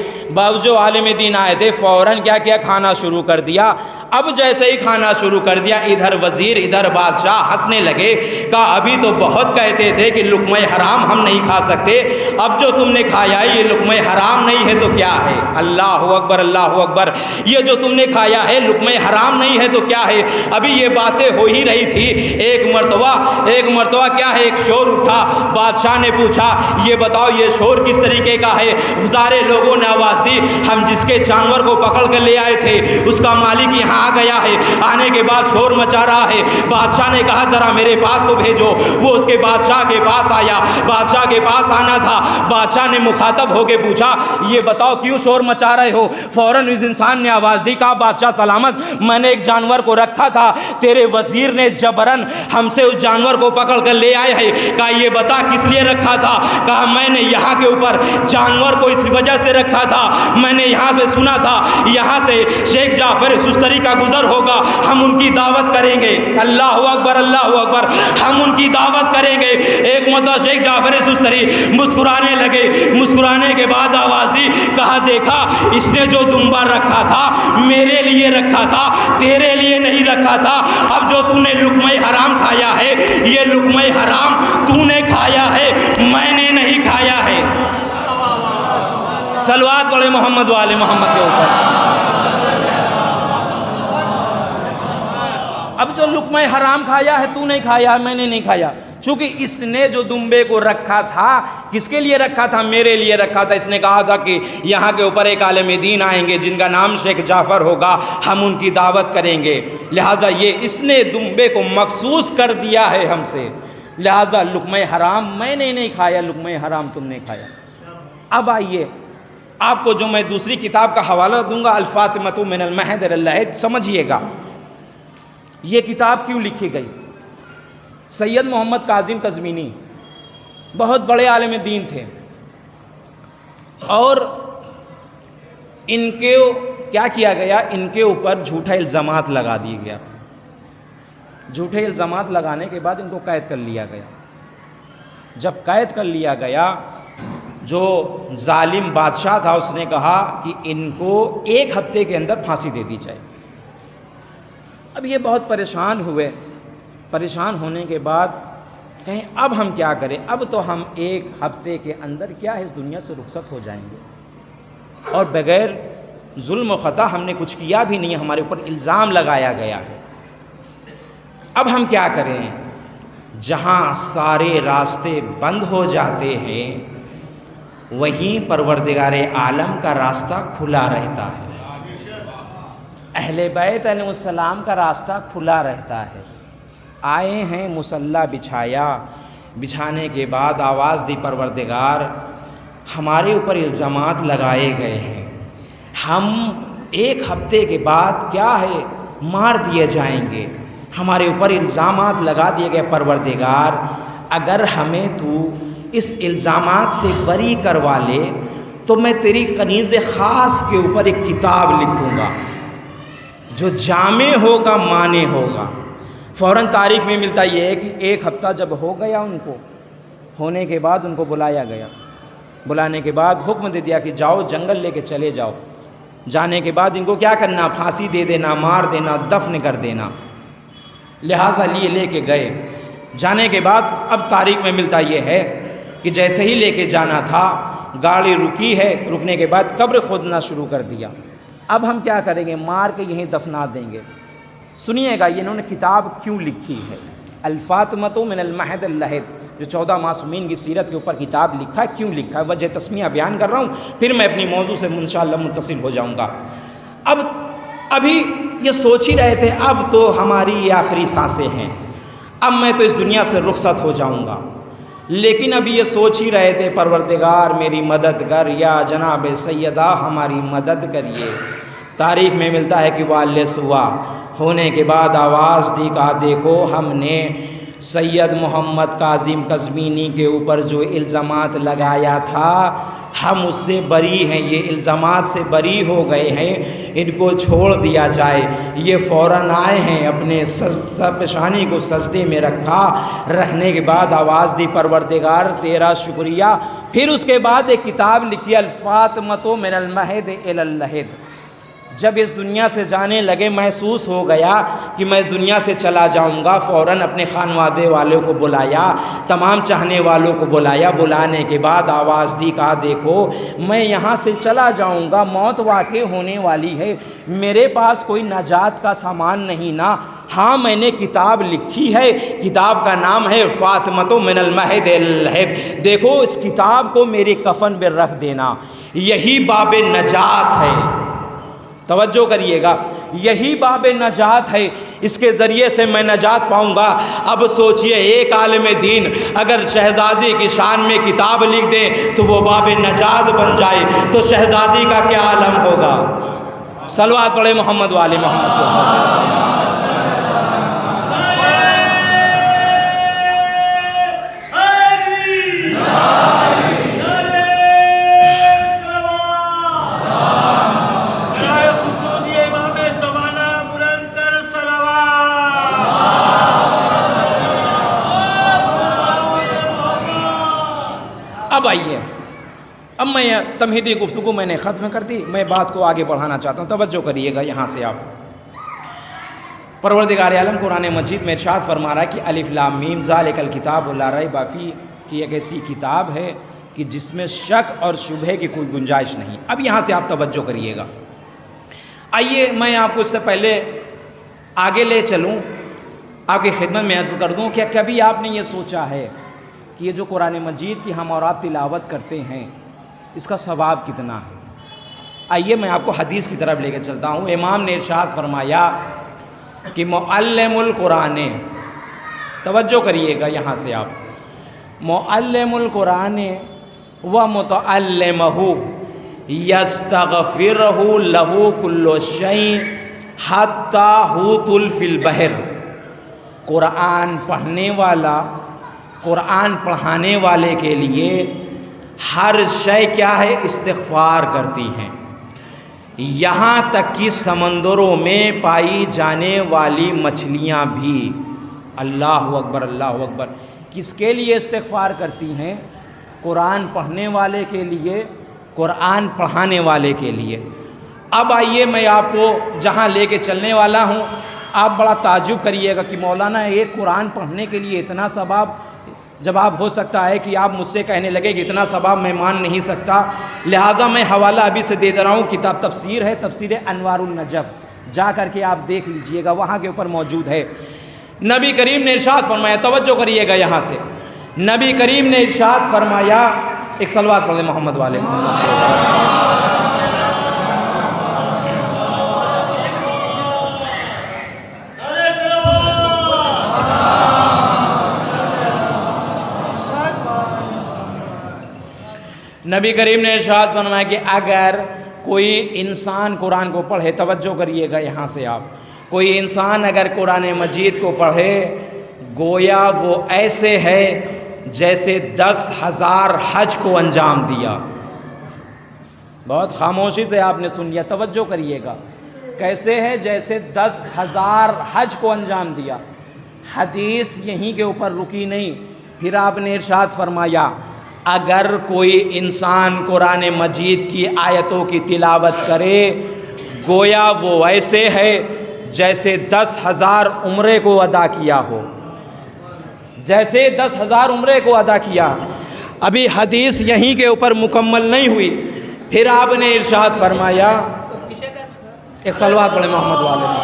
جو عالم دین آئے تھے فوراً کیا کیا، کھانا شروع کر دیا۔ اب جیسے ہی کھانا شروع کر دیا، ادھر وزیر ادھر بادشاہ ہنسنے لگے۔ کہا ابھی تو بہت کہتے تھے کہ لقمہ حرام ہم نہیں کھا سکتے، اب جو تم نے کھایا ہے یہ لقمہ حرام نہیں ہے تو کیا ہے؟ اللہ اکبر، اللہ اکبر۔ یہ جو تم نے کھایا ہے لقمہ حرام نہیں ہے تو کیا ہے؟ ابھی یہ باتیں ہو ہی رہی تھی، ایک مرتبہ کیا ہے، ایک شور اٹھا۔ بادشاہ نے پوچھا یہ بتاؤ یہ شور کس طریقے کا ہے؟ سارے لوگوں نے آواز دی ہم جس کے جانور کو پکڑ کر لے آئے تھے اس کا مالک یہاں آ گیا ہے، آنے کے بعد شور مچا رہا ہے۔ بادشاہ نے کہا ذرا میرے پاس تو بھیجو۔ وہ اس کے بادشاہ کے پاس آیا، بادشاہ کے پاس آنا تھا۔ بادشاہ نے مخاطب ہو کے پوچھا یہ بتاؤ کیوں شور مچا رہے ہو؟ فوراً اس انسان نے آواز دی، کہا بادشاہ سلامت، میں نے ایک جانور کو رکھا تھا، تیرے وزیر نے جبرن ہم سے اس جانور کو پکڑ کر لے آئے ہیں۔ کہا یہ بتا کس لیے رکھا تھا؟ کہا میں نے یہاں کے اوپر جانور کو اس وجہ سے رکھا تھا، میں نے یہاں پہ سنا تھا یہاں سے شیخ جعفر سستری کا گزر ہوگا، ہم ان کی دعوت کریں گے۔ اللہ اکبر، اللہ اکبر، ہم ان کی دعوت کریں گے۔ ایک مرتبہ شیخ جعفر سستری مسکرانے لگے، مسکرانے کے بعد آواز دی، کہا دیکھا اس نے جو دمبا رکھا تھا میرے لیے رکھا تھا، تیرے لیے نہیں رکھا تھا۔ اب جو تو نے لقمہ حرام کھایا ہے یہ لقمہ حرام تو نے کھایا ہے، میں نے نہیں کھایا ہے۔ صلوات پڑھے محمد والے محمد کے اوپر۔ اب جو لقمہ حرام کھایا ہے تو نہیں کھایا، میں نے نہیں کھایا، چونکہ اس نے جو دمبے کو رکھا تھا کس کے لیے رکھا تھا؟ میرے لیے رکھا تھا۔ اس نے کہا تھا کہ یہاں کے اوپر ایک عالم دین آئیں گے جن کا نام شیخ جعفر ہوگا، ہم ان کی دعوت کریں گے، لہذا یہ اس نے دمبے کو مخصوص کر دیا ہے ہم سے، لہذا لقمہ حرام میں نے نہیں کھایا، لقمہ حرام تم نے کھایا۔ اب آئیے آپ کو جو میں دوسری کتاب کا حوالہ دوں گا، الفاطمۃ من المہد الی اللحد، سمجھیے گا یہ کتاب کیوں لکھی گئی۔ سید محمد کاظم قزوینی بہت بڑے عالم دین تھے، اور ان کے کیا کیا گیا، ان کے اوپر جھوٹا الزامات لگا دیے گیا۔ جھوٹے الزامات لگانے کے بعد ان کو قید کر لیا گیا۔ جب قید کر لیا گیا، جو ظالم بادشاہ تھا اس نے کہا کہ ان کو 1 ہفتے کے اندر پھانسی دے دی جائے۔ اب یہ بہت پریشان ہوئے، پریشان ہونے کے بعد کہیں اب ہم کیا کریں، اب تو ہم 1 ہفتے کے اندر کیا ہے اس دنیا سے رخصت ہو جائیں گے، اور بغیر ظلم و خطا ہم نے کچھ کیا بھی نہیں، ہمارے اوپر الزام لگایا گیا ہے، اب ہم کیا کریں؟ جہاں سارے راستے بند ہو جاتے ہیں وہیں پروردگار عالم کا راستہ کھلا رہتا ہے، اہل بیت علیہ السلام کا راستہ کھلا رہتا ہے۔ آئے ہیں مصلی بچھایا، بچھانے کے بعد آواز دی پروردگار ہمارے اوپر الزامات لگائے گئے ہیں، ہم ایک ہفتے کے بعد کیا ہے مار دیے جائیں گے، ہمارے اوپر الزامات لگا دیے گئے، پروردگار اگر ہمیں تو اس الزامات سے بری کروا لے تو میں تیری کنیز خاص کے اوپر ایک کتاب لکھوں گا جو جامع ہوگا، معنی ہوگا۔ فوراً تاریخ میں ملتا یہ ہے کہ ایک ہفتہ جب ہو گیا، ان کو ہونے کے بعد ان کو بلایا گیا، بلانے کے بعد حکم دے دیا کہ جاؤ جنگل لے کے چلے جاؤ، جانے کے بعد ان کو کیا کرنا، پھانسی دے دینا، مار دینا، دفن کر دینا، لہٰذا لے کے گئے۔ جانے کے بعد اب تاریخ میں ملتا یہ ہے کہ جیسے ہی لے کے جانا تھا گاڑی رکی ہے، رکنے کے بعد قبر کھودنا شروع کر دیا۔ اب ہم کیا کریں گے، مار کے یہیں دفنا دیں گے۔ سنیے گا یہ انہوں نے کتاب کیوں لکھی ہے، الفاطمۃ من المہد اللہد، جو 14 معصومین کی سیرت کے اوپر کتاب لکھا ہے، کیوں لکھا ہے، وجہ تسمیہ بیان کر رہا ہوں، پھر میں اپنی موضوع سے انشاءاللہ متصل ہو جاؤں گا۔ ابھی یہ سوچ ہی رہے تھے اب تو ہماری یہ آخری سانسیں ہیں، اب میں تو اس دنیا سے رخصت ہو جاؤں گا، لیکن ابھی یہ سوچ ہی رہے تھے پروردگار میری مدد کر، یا جناب سیدہ ہماری مدد کریے۔ تاریخ میں ملتا ہے کہ والِ صبح ہونے کے بعد آواز دی، کہا دیکھو ہم نے سید محمد کاظم قزوینی کے اوپر جو الزامات لگایا تھا ہم اس سے بری ہیں، یہ الزامات سے بری ہو گئے ہیں، ان کو چھوڑ دیا جائے۔ یہ فوراً آئے ہیں، اپنے پیشانی کو سجدے میں رکھنے کے بعد آواز دی پروردگار تیرا شکریہ۔ پھر اس کے بعد ایک کتاب لکھی الفاطمۃ من المہد الی اللہد۔ جب اس دنیا سے جانے لگے محسوس ہو گیا کہ میں اس دنیا سے چلا جاؤں گا، فوراً اپنے خانوادے والوں کو بلایا، تمام چاہنے والوں کو بلایا، بلانے کے بعد آواز دی، کہا دیکھو میں یہاں سے چلا جاؤں گا، موت واقع ہونے والی ہے، میرے پاس کوئی نجات کا سامان نہیں نا، ہاں میں نے کتاب لکھی ہے، کتاب کا نام ہے فاطمۃ من المہد اللہد، دیکھو اس کتاب کو میری کفن میں رکھ دینا، یہی باب نجات ہے۔ توجہ کریے گا، یہی باب نجات ہے، اس کے ذریعے سے میں نجات پاؤں گا۔ اب سوچئے ایک عالم دین اگر شہزادی کی شان میں کتاب لکھ دے تو وہ باب نجات بن جائے تو شہزادی کا کیا عالم ہوگا۔ صلوات پڑھے محمد والے محمد کو۔ اب آئیے، اب میں تمہیدی گفتگو میں نے ختم کر دی، میں بات کو آگے بڑھانا چاہتا ہوں، توجہ کریے گا یہاں سے آپ۔ پروردگار عالم قرآن مجید میں ارشاد فرما رہا ہے کہ الف لام میم ذالک الکتاب لا ریب فیہ، کہ ایک ایسی کتاب ہے کہ جس میں شک اور شبہے کی کوئی گنجائش نہیں۔ اب یہاں سے آپ توجہ کریے گا۔ آئیے میں آپ کو اس سے پہلے آگے لے چلوں، آپ کی خدمت میں عرض کر دوں کہ کبھی آپ نے یہ سوچا ہے کہ یہ جو قرآن مجید کی ہم اور آپ تلاوت کرتے ہیں اس کا ثواب کتنا ہے؟ آئیے میں آپ کو حدیث کی طرف لے کے چلتا ہوں۔ امام نے ارشاد فرمایا کہ معلم القرآن، توجہ کریے گا یہاں سے آپ، معلم القرآن و متعلمہ یستغفرہ لہ کل شیء حتی حوت فی البحر، قرآن پڑھنے والا، قرآن پڑھانے والے کے لیے ہر شے کیا ہے، استغفار کرتی ہیں، یہاں تک کہ سمندروں میں پائی جانے والی مچھلیاں بھی۔ اللہ اکبر، اللہ اکبر۔ کس کے لیے استغفار کرتی ہیں؟ قرآن پڑھنے والے کے لیے، قرآن پڑھانے والے کے لیے۔ اب آئیے میں آپ کو جہاں لے کے چلنے والا ہوں، آپ بڑا تعجب کریے گا کہ مولانا ایک قرآن پڑھنے کے لیے اتنا ثواب؟ جواب ہو سکتا ہے کہ آپ مجھ سے کہنے لگے کہ اتنا ثواب میں مان نہیں سکتا، لہذا میں حوالہ ابھی سے دے دے رہا ہوں، کتاب تفسیر ہے، تفسیر انوار النجف، جا کر کے آپ دیکھ لیجئے گا، وہاں کے اوپر موجود ہے۔ نبی کریم نے ارشاد فرمایا، توجہ کریے گا یہاں سے، نبی کریم نے ارشاد فرمایا، ایک صلوات پڑھیں محمد والے محمد۔ نبی کریم نے ارشاد فرمایا کہ اگر کوئی انسان قرآن کو پڑھے، توجہ کریے گا یہاں سے آپ، کوئی انسان اگر قرآن مجید کو پڑھے گویا وہ ایسے ہے جیسے 10,000 حج کو انجام دیا۔ بہت خاموشی سے آپ نے سن لیا، توجہ کریے گا، کیسے ہے؟ جیسے 10,000 حج کو انجام دیا۔ حدیث یہیں کے اوپر رکی نہیں، پھر آپ نے ارشاد فرمایا اگر کوئی انسان قرآن مجید کی آیتوں کی تلاوت کرے گویا وہ ایسے ہے جیسے 10,000 عمرے کو ادا کیا ہو، جیسے 10,000 عمرے کو ادا کیا۔ ابھی حدیث یہیں کے اوپر مکمل نہیں ہوئی، پھر آپ نے ارشاد فرمایا، ایک صلوات پڑھیں محمد والے میں،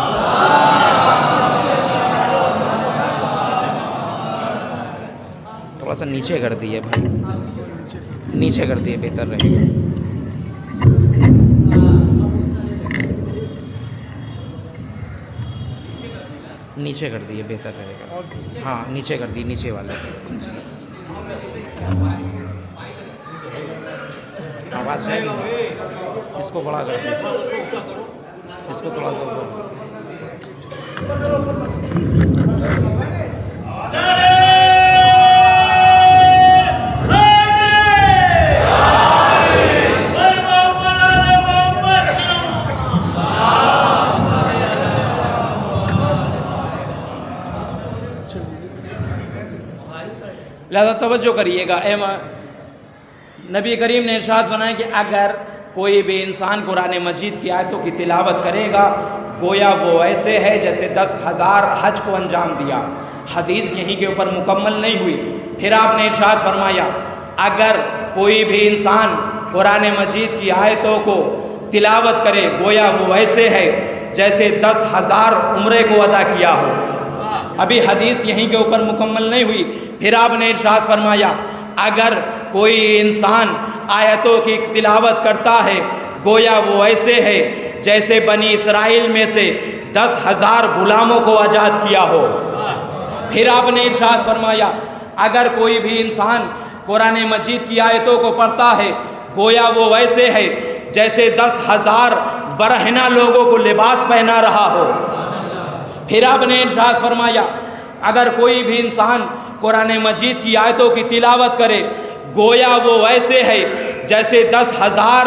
تھوڑا سا نیچے کر دیے بھائی، نیچے کر دیے بہتر رہے گا۔ نیچے کر دیے بہتر رہے گا، ہاں نیچے کر دیے، نیچے والے آواز جائے گی، اس کو بڑا کر دیجیے، اس کو تھوڑا سا لہذا توجہ کریے گا۔ نبی کریم نے ارشاد فرمایا کہ اگر کوئی بھی انسان قرآن مجید کی آیتوں کی تلاوت کرے گا گویا وہ ایسے ہے جیسے 10,000 حج کو انجام دیا۔ حدیث یہیں کے اوپر مکمل نہیں ہوئی، پھر آپ نے ارشاد فرمایا اگر کوئی بھی انسان قرآن مجید کی آیتوں کو تلاوت کرے گویا وہ ایسے ہے جیسے 10,000 عمرے کو ادا کیا ہو۔ ابھی حدیث یہیں کے اوپر مکمل نہیں ہوئی، پھر آپ نے ارشاد فرمایا اگر کوئی انسان آیتوں کی تلاوت کرتا ہے گویا وہ ایسے ہے جیسے بنی اسرائیل میں سے 10,000 غلاموں کو آزاد کیا ہو۔ پھر آپ نے ارشاد فرمایا اگر کوئی بھی انسان قرآن مجید کی آیتوں کو پڑھتا ہے گویا وہ ویسے ہے جیسے 10,000 برہنہ لوگوں کو لباس پہنا رہا ہو۔ پھر آپ نے ارشاد فرمایا اگر کوئی بھی انسان قرآن مجید کی آیتوں کی تلاوت کرے گویا وہ ایسے ہے جیسے 10,000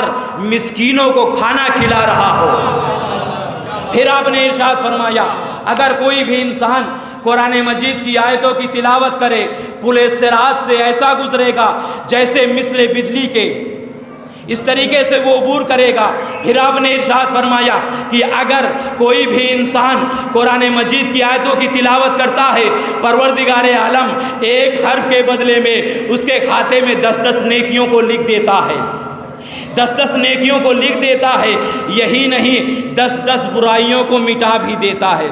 مسکینوں کو کھانا کھلا رہا ہو۔ پھر آپ نے ارشاد فرمایا اگر کوئی بھی انسان قرآن مجید کی آیتوں کی تلاوت کرے پل صراط سے ایسا گزرے گا جیسے مثل بجلی کے، اس طریقے سے وہ عبور کرے گا۔ پھر آپ نے ارشاد فرمایا کہ اگر کوئی بھی انسان قرآن مجید کی آیتوں کی تلاوت کرتا ہے پروردگار عالم ایک حرف کے بدلے میں اس کے کھاتے میں 10 نیکیوں کو لکھ دیتا ہے، 10 نیکیوں کو لکھ دیتا ہے، یہی نہیں 10 برائیوں کو مٹا بھی دیتا ہے۔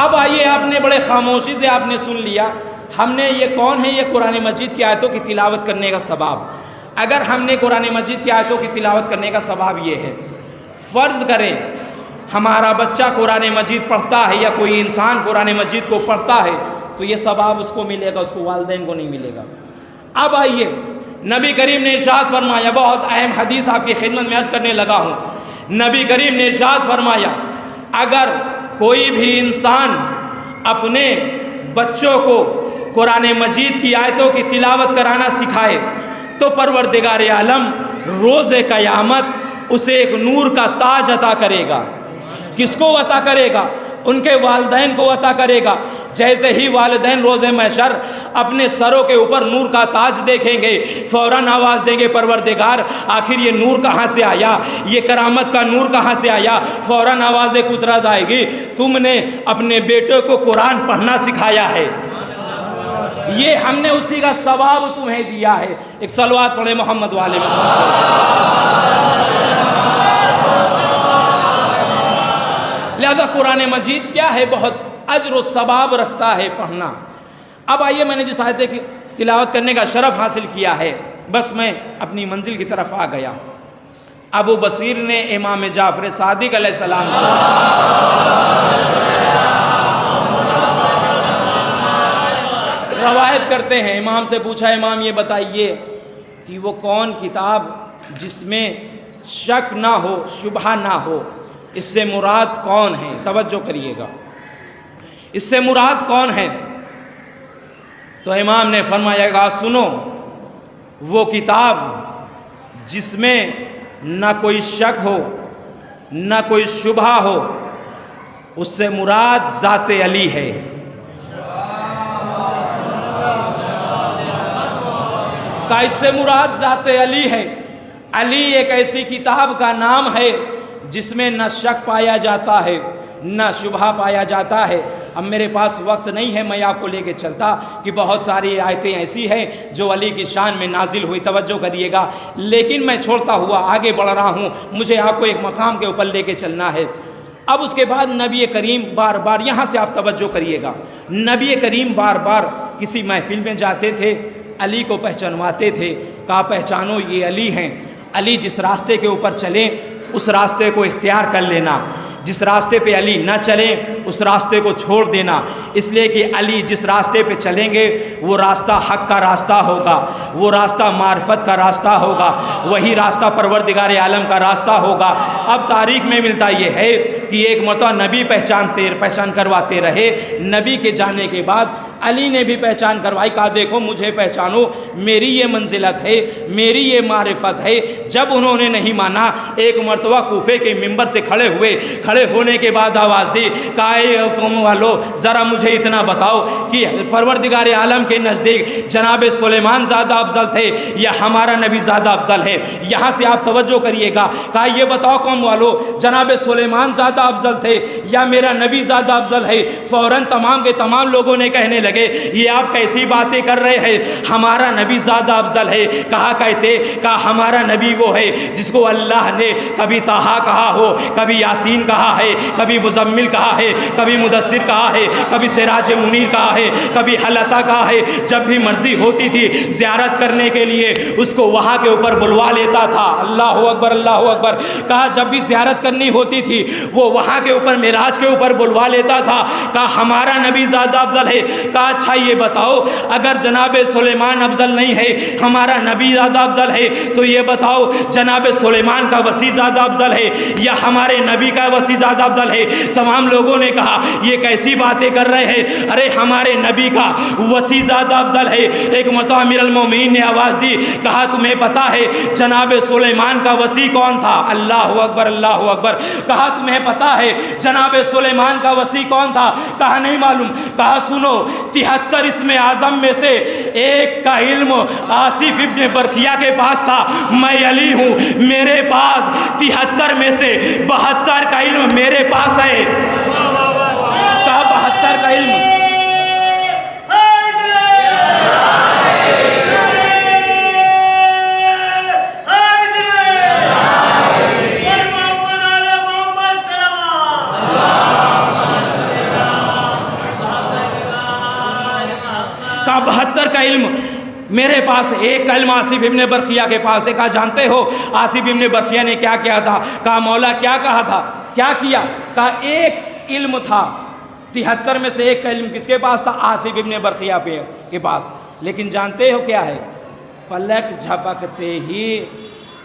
اب آئیے، آپ نے بڑے خاموشی سے آپ نے سن لیا، ہم نے یہ کون ہے یہ قرآن مجید کی آیتوں کی تلاوت کرنے کا ثواب۔ اگر ہم نے قرآن مجید کی آیتوں کی تلاوت کرنے کا ثواب یہ ہے، فرض کریں ہمارا بچہ قرآن مجید پڑھتا ہے یا کوئی انسان قرآن مجید کو پڑھتا ہے تو یہ ثواب اس کو ملے گا، اس کو والدین کو نہیں ملے گا۔ اب آئیے، نبی کریم نے ارشاد فرمایا، بہت اہم حدیث آپ کی خدمت میں عرض کرنے لگا ہوں، نبی کریم نے ارشاد فرمایا اگر کوئی بھی انسان اپنے بچوں کو قرآن مجید کی آیتوں کی تلاوت کرانا سکھائے تو پروردگار عالم روز قیامت اسے ایک نور کا تاج عطا کرے گا۔ کس کو عطا کرے گا؟ ان کے والدین کو عطا کرے گا۔ جیسے ہی والدین روز محشر اپنے سروں کے اوپر نور کا تاج دیکھیں گے فوراً آواز دیں گے پروردگار آخر یہ نور کہاں سے آیا، یہ کرامت کا نور کہاں سے آیا؟ فوراً آواز قدرت آئے گی، تم نے اپنے بیٹے کو قرآن پڑھنا سکھایا ہے، یہ ہم نے اسی کا ثواب تمہیں دیا ہے۔ ایک صلوات پڑھے محمد والے میں۔ لہذا قرآن مجید کیا ہے، بہت اجر و ثواب رکھتا ہے پڑھنا۔ اب آئیے، میں نے جس آیت کی تلاوت کرنے کا شرف حاصل کیا ہے بس میں اپنی منزل کی طرف آ گیا۔ ابو بصیر نے امام جعفر صادق علیہ السلام روایت کرتے ہیں، امام سے پوچھا امام یہ بتائیے کہ وہ کون کتاب جس میں شک نہ ہو، شبہ نہ ہو، اس سے مراد کون ہے؟ توجہ کریے گا، اس سے مراد کون ہے؟ تو امام نے فرمایا گا سنو، وہ کتاب جس میں نہ کوئی شک ہو نہ کوئی شبہ ہو، اس سے مراد ذات علی ہے۔ کا اس سے مراد ذات علی ہے۔ علی ایک ایسی کتاب کا نام ہے جس میں نہ شک پایا جاتا ہے نہ شبہ پایا جاتا ہے۔ اب میرے پاس وقت نہیں ہے، میں آپ کو لے کے چلتا کہ بہت ساری آیتیں ایسی ہیں جو علی کی شان میں نازل ہوئی، توجہ کریے گا، لیکن میں چھوڑتا ہوا آگے بڑھ رہا ہوں، مجھے آپ کو ایک مقام کے اوپر لے کے چلنا ہے۔ اب اس کے بعد نبی کریم بار بار، یہاں سے آپ توجہ کریے گا، نبی کریم بار بار کسی محفل میں جاتے تھے، علی کو پہچانواتے تھے، کہا پہچانو یہ علی ہیں، علی جس راستے کے اوپر چلیں اس راستے کو اختیار کر لینا، جس راستے پہ علی نہ چلیں اس راستے کو چھوڑ دینا، اس لیے کہ علی جس راستے پہ چلیں گے وہ راستہ حق کا راستہ ہوگا، وہ راستہ معرفت کا راستہ ہوگا، وہی راستہ پروردگار عالم کا راستہ ہوگا۔ اب تاریخ میں ملتا یہ ہے کہ ایک مرتبہ نبی پہچان کرواتے رہے، نبی کے جانے کے بعد علی نے بھی پہچان کروائی، کہا دیکھو مجھے پہچانو، میری یہ منزلت ہے، میری یہ معرفت ہے۔ جب انہوں نے نہیں مانا، ایک مرتبہ کوفے کے منبر سے کھڑے ہوئے، کھڑے ہونے کے بعد آواز دی، کہا اے قوم والو ذرا مجھے اتنا بتاؤ کہ پروردگار عالم کے نزدیک جناب سلیمان زیادہ افضل تھے یا ہمارا نبی زیادہ افضل ہے؟ یہاں سے آپ توجہ کریے گا، کہا یہ بتاؤ قوم والو جناب سلیمان زیادہ افضل تھے یا میرا نبی زیادہ افضل ہے؟ فوراً تمام کے تمام لوگوں نے کہنے لگے یہ آپ کیسی باتیں کر رہے ہیں، ہمارا نبی زیادہ افضل ہے۔ کہا کیسے؟ کہا ہمارا نبی وہ ہے جس کو اللہ نے کبھی طٰہٰ کہا ہو، کبھی یاسین کہا ہے، کبھی مزمل کہا ہے، کبھی مدثر کہا ہے، کبھی سراج منیر کہا ہے، کبھی حلقہ کہا ہے۔ جب بھی مرضی ہوتی تھی زیارت کرنے کے لیے اس کو وہاں کے اوپر بلوا لیتا تھا۔ اللہ اکبر، اللہ اکبر۔ کہا جب بھی زیارت کرنی ہوتی تھی وہ وہاں کے اوپر معراج کے اوپر بلوا لیتا تھا۔ کہا ہمارا نبی زیادہ افضل ہے۔ کہا اچھا یہ بتاؤ اگر جناب سلیمان افضل نہیں ہے، ہمارا نبی زیادہ افضل ہے، تو یہ بتاؤ جناب سلیمان کا وصی زیادہ افضل ہے یا ہمارے نبی کا وصی زیادہ افضل ہے؟ تمام لوگوں نے کہا یہ کیسی باتیں کر رہے ہیں، ارے ہمارے نبی کا وصی زیادہ افضل ہے۔ ایک مرتبہ امیر المومنین نے آواز دی، کہا تمہیں پتا ہے جناب سلیمان کا وصی کون تھا؟ اللہ اکبر، اللہ اکبر۔ کہا تمہیں پتا ہے جناب سلیمان کا وصی کون تھا؟ کہا نہیں معلوم۔ کہا سنو 73 اسم اعظم میں سے ایک کا علم آصف ابن برقیہ کے پاس تھا، میں علی ہوں، میرے پاس 73 میں سے 72 کا علم میرے پاس ہے۔ کہا 72 کا علم کا 72 کا علم میرے پاس، ایک کا علم آصف ابن برقیہ کے پاس ہے۔ کہا جانتے ہو آصف ابن برقیہ نے کیا کیا تھا؟ کہا مولا کیا کہا تھا، کیا کیا؟ کہا ایک علم تھا 73 میں سے ایک کا علم کس کے پاس تھا؟ آصف ابن برقیہ کے پاس۔ لیکن جانتے ہو کیا ہے؟ پلک جھپکتے ہی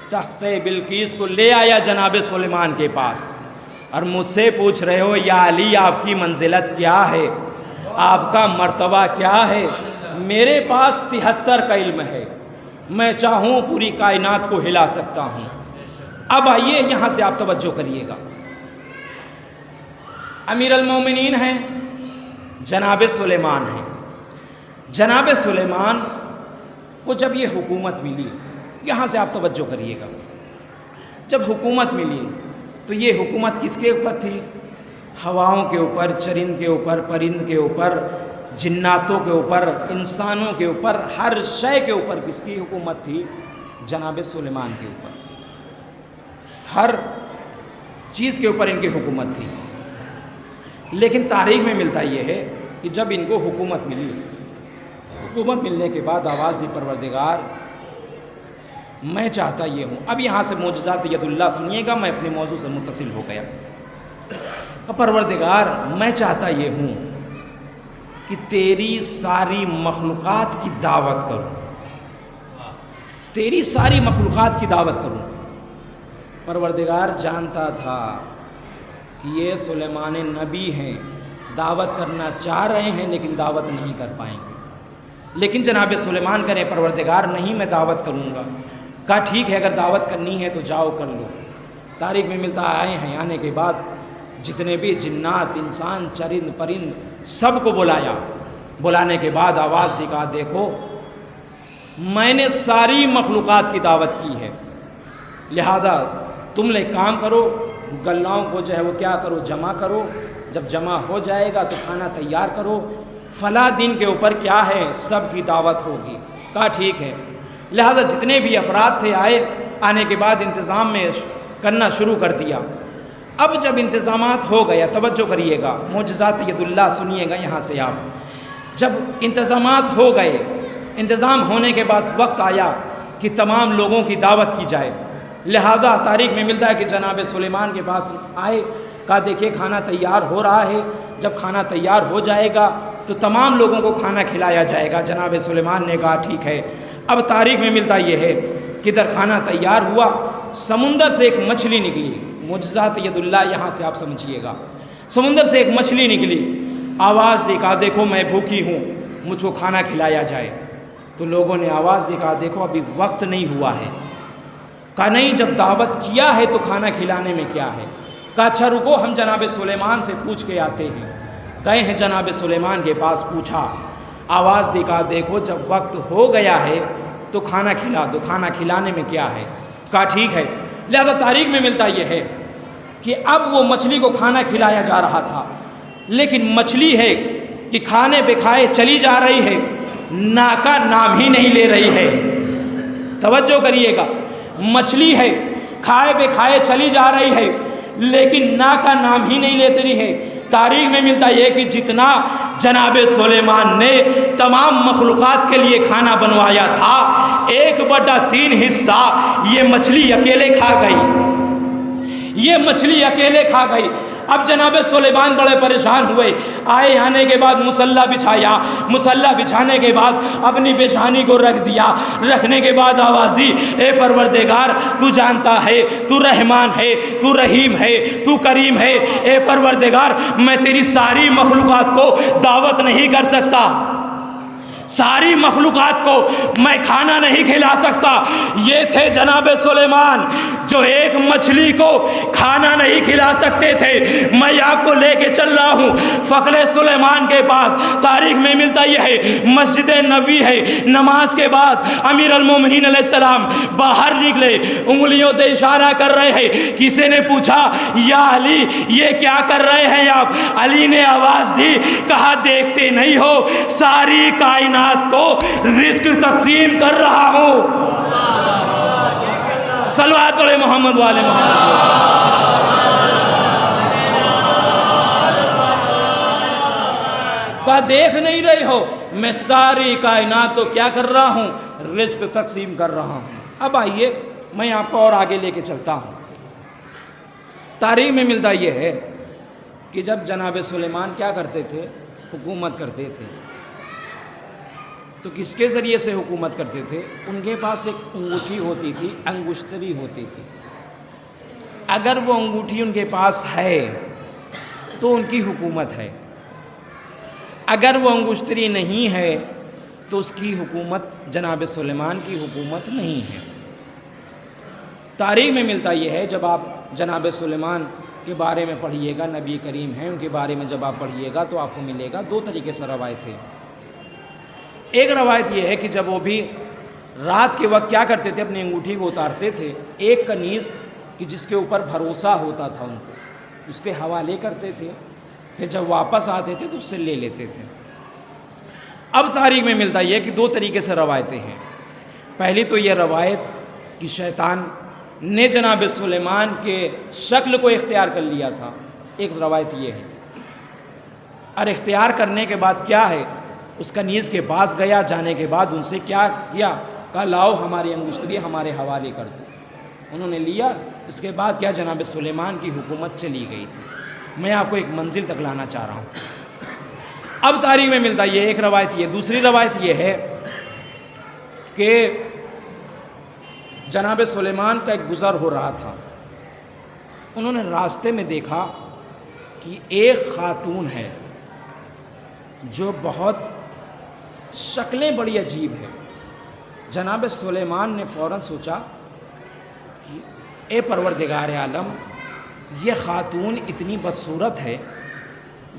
تخت بلقیس کو لے آیا جناب سلیمان کے پاس، اور مجھ سے پوچھ رہے ہو یا علی آپ کی منزلت کیا ہے، آپ کا مرتبہ کیا ہے؟ میرے پاس 73 کا علم ہے، میں چاہوں پوری کائنات کو ہلا سکتا ہوں۔ اب آئیے یہاں سے آپ توجہ کریے گا، امیر المومنین ہیں، جناب سلیمان ہیں۔ جناب سلیمان کو جب یہ حکومت ملی، یہاں سے آپ توجہ کریے گا، جب حکومت ملی تو یہ حکومت کس کے اوپر تھی؟ ہواؤں کے اوپر، چرند کے اوپر، پرند کے اوپر، جناتوں کے اوپر، انسانوں کے اوپر، ہر شے کے اوپر کس کی حکومت تھی؟ جناب سلیمان کے اوپر، ہر چیز کے اوپر ان کی حکومت تھی۔ لیکن تاریخ میں ملتا یہ ہے کہ جب ان کو حکومت ملی، حکومت ملنے کے بعد آواز دی پروردگار میں چاہتا یہ ہوں، اب یہاں سے معجزات ید اللہ سنیے گا، میں اپنے موضوع سے متصل ہو گیا۔ پروردگار میں چاہتا یہ ہوں کہ تیری ساری مخلوقات کی دعوت کروں، تیری ساری مخلوقات کی دعوت کروں۔ پروردگار جانتا تھا کہ یہ سلیمان نبی ہیں، دعوت کرنا چاہ رہے ہیں لیکن دعوت نہیں کر پائیں گے۔ لیکن جناب سلیمان کرے پروردگار نہیں میں دعوت کروں گا۔ کہا ٹھیک ہے اگر دعوت کرنی ہے تو جاؤ کر لو۔ تاریخ میں ملتا آئے ہیں، آنے کے بعد جتنے بھی جنات انسان چرند پرند سب کو بلایا۔ بلانے کے بعد آواز دی، کہا دیکھو میں نے ساری مخلوقات کی دعوت کی ہے، لہذا تم لے کام کرو، گلاؤں کو جو ہے وہ کیا کرو جمع کرو، جب جمع ہو جائے گا تو کھانا تیار کرو، فلاں دن کے اوپر کیا ہے سب کی دعوت ہوگی۔ کہا ٹھیک ہے۔ لہذا جتنے بھی افراد تھے آئے، آنے کے بعد انتظام میں کرنا شروع کر دیا۔ اب جب انتظامات ہو گیا، توجہ کریے گا، معجزات ید اللہ سنیے گا یہاں سے آپ۔ جب انتظامات ہو گئے، انتظام ہونے کے بعد وقت آیا کہ تمام لوگوں کی دعوت کی جائے، لہذا تاریخ میں ملتا ہے کہ جناب سلیمان کے پاس آئے، کہا دیکھیے کھانا تیار ہو رہا ہے، جب کھانا تیار ہو جائے گا تو تمام لوگوں کو کھانا کھلایا جائے گا۔ جناب سلیمان نے کہا ٹھیک ہے۔ اب تاریخ میں ملتا یہ ہے کہ ادھر کھانا تیار ہوا، سمندر سے ایک مچھلی نکلی، معجزات ید اللہ یہاں سے آپ سمجھیے گا، سمندر سے ایک مچھلی نکلی، آواز دی، کہا دیکھو میں بھوکی ہوں، مجھ کو کھانا کھلایا جائے۔ تو لوگوں نے آواز دی، کہا دیکھو ابھی وقت نہیں ہوا ہے۔ کہا نہیں جب دعوت کیا ہے تو کھانا کھلانے میں کیا ہے۔ کہا اچھا رکو ہم جناب سلیمان سے پوچھ کے آتے ہیں۔ گئے ہیں جناب سلیمان کے پاس، پوچھا، آواز دی، کہا دیکھو جب وقت ہو گیا ہے تو کھانا کھلا دو، کھانا کھلانے میں کیا ہے۔ کہا ٹھیک ہے۔ لہذا تاریخ میں ملتا یہ ہے کہ اب وہ مچھلی کو کھانا کھلایا جا رہا تھا، لیکن مچھلی ہے کہ کھانے پہ کھائے چلی جا رہی ہے، نا کا نام ہی نہیں لے رہی ہے۔ توجہ کریے گا، مچھلی ہے کھائے پہ کھائے چلی جا رہی ہے لیکن نا کا نام ہی نہیں لیتے رہی ہے۔ تاریخ میں ملتا یہ کہ جتنا جناب سلیمان نے تمام مخلوقات کے لیے کھانا بنوایا تھا، 1/3 حصہ یہ مچھلی اکیلے کھا گئی، یہ مچھلی اکیلے کھا گئی۔ اب جناب سلیمان بڑے پریشان ہوئے، آئے، آنے کے بعد مسلح بچھایا، مسلح بچھانے کے بعد اپنی پیشانی کو رکھ دیا، رکھنے کے بعد آواز دی، اے پروردگار تو جانتا ہے تو رحمان ہے، تو رحیم ہے، تو کریم ہے، اے پروردگار میں تیری ساری مخلوقات کو دعوت نہیں کر سکتا، ساری مخلوقات کو میں کھانا نہیں کھلا سکتا۔ یہ تھے جناب سلیمان جو ایک مچھلی کو کھانا نہیں کھلا سکتے تھے۔ میں آپ کو لے کے چل رہا ہوں فخر سلیمان کے پاس۔ تاریخ میں ملتا یہ ہے مسجد نبوی ہے، نماز کے بعد امیر المومنین علیہ السلام باہر نکلے، انگلیوں سے اشارہ کر رہے ہیں۔ کسی نے پوچھا یا علی یہ کیا کر رہے ہیں آپ؟ علی نے آواز دی، کہا دیکھتے نہیں ہو ساری کائنات کو رزق تقسیم کر رہا ہوں۔ صلوات پڑھے محمد والے محمد۔ کہا دیکھ نہیں رہے ہو میں ساری کائنات کو کیا کر رہا ہوں؟ رزق تقسیم کر رہا ہوں۔ اب آئیے میں آپ کو اور آگے لے کے چلتا ہوں۔ تاریخ میں ملتا یہ ہے کہ جب جناب سلیمان کیا کرتے تھے؟ حکومت کرتے تھے، تو کس کے ذریعے سے حکومت کرتے تھے؟ ان کے پاس ایک انگوٹھی ہوتی تھی، انگشتری ہوتی تھی۔ اگر وہ انگوٹھی ان کے پاس ہے تو ان کی حکومت ہے، اگر وہ انگشتری نہیں ہے تو اس کی حکومت جناب سلیمان کی حکومت نہیں ہے۔ تاریخ میں ملتا یہ ہے، جب آپ جناب سلیمان کے بارے میں پڑھیے گا، نبی کریم ہیں ان کے بارے میں جب آپ پڑھیے گا تو آپ کو ملے گا 2 طریقے سے روایت ہے۔ ایک روایت یہ ہے کہ جب وہ بھی رات کے وقت کیا کرتے تھے؟ اپنی انگوٹھی کو اتارتے تھے، ایک کنیز کہ جس کے اوپر بھروسہ ہوتا تھا ان کو، اس کے حوالے کرتے تھے، پھر جب واپس آتے تھے تو اس سے لے لیتے تھے۔ اب تاریخ میں ملتا یہ کہ 2 طریقے سے روایتیں ہیں۔ پہلی تو یہ روایت کہ شیطان نے جناب سلیمان کے شکل کو اختیار کر لیا تھا، ایک روایت یہ ہے، اور اختیار کرنے کے بعد کیا ہے؟ اس کنیز کے پاس گیا، جانے کے بعد ان سے کیا کیا؟ کہا لاؤ ہماری انگشتری ہمارے حوالے کر دو۔ انہوں نے لیا، اس کے بعد کیا؟ جناب سلیمان کی حکومت چلی گئی تھی۔ میں آپ کو ایک منزل تک لانا چاہ رہا ہوں۔ اب تاریخ میں ملتا یہ ایک روایت یہ، دوسری روایت یہ ہے کہ جناب سلیمان کا ایک گزر ہو رہا تھا. انہوں نے راستے میں دیکھا کہ ایک خاتون ہے جو بہت شکلیں بڑی عجیب ہے. جناب سلیمان نے فوراً سوچا کہ اے پروردگار عالم، یہ خاتون اتنی بدصورت ہے،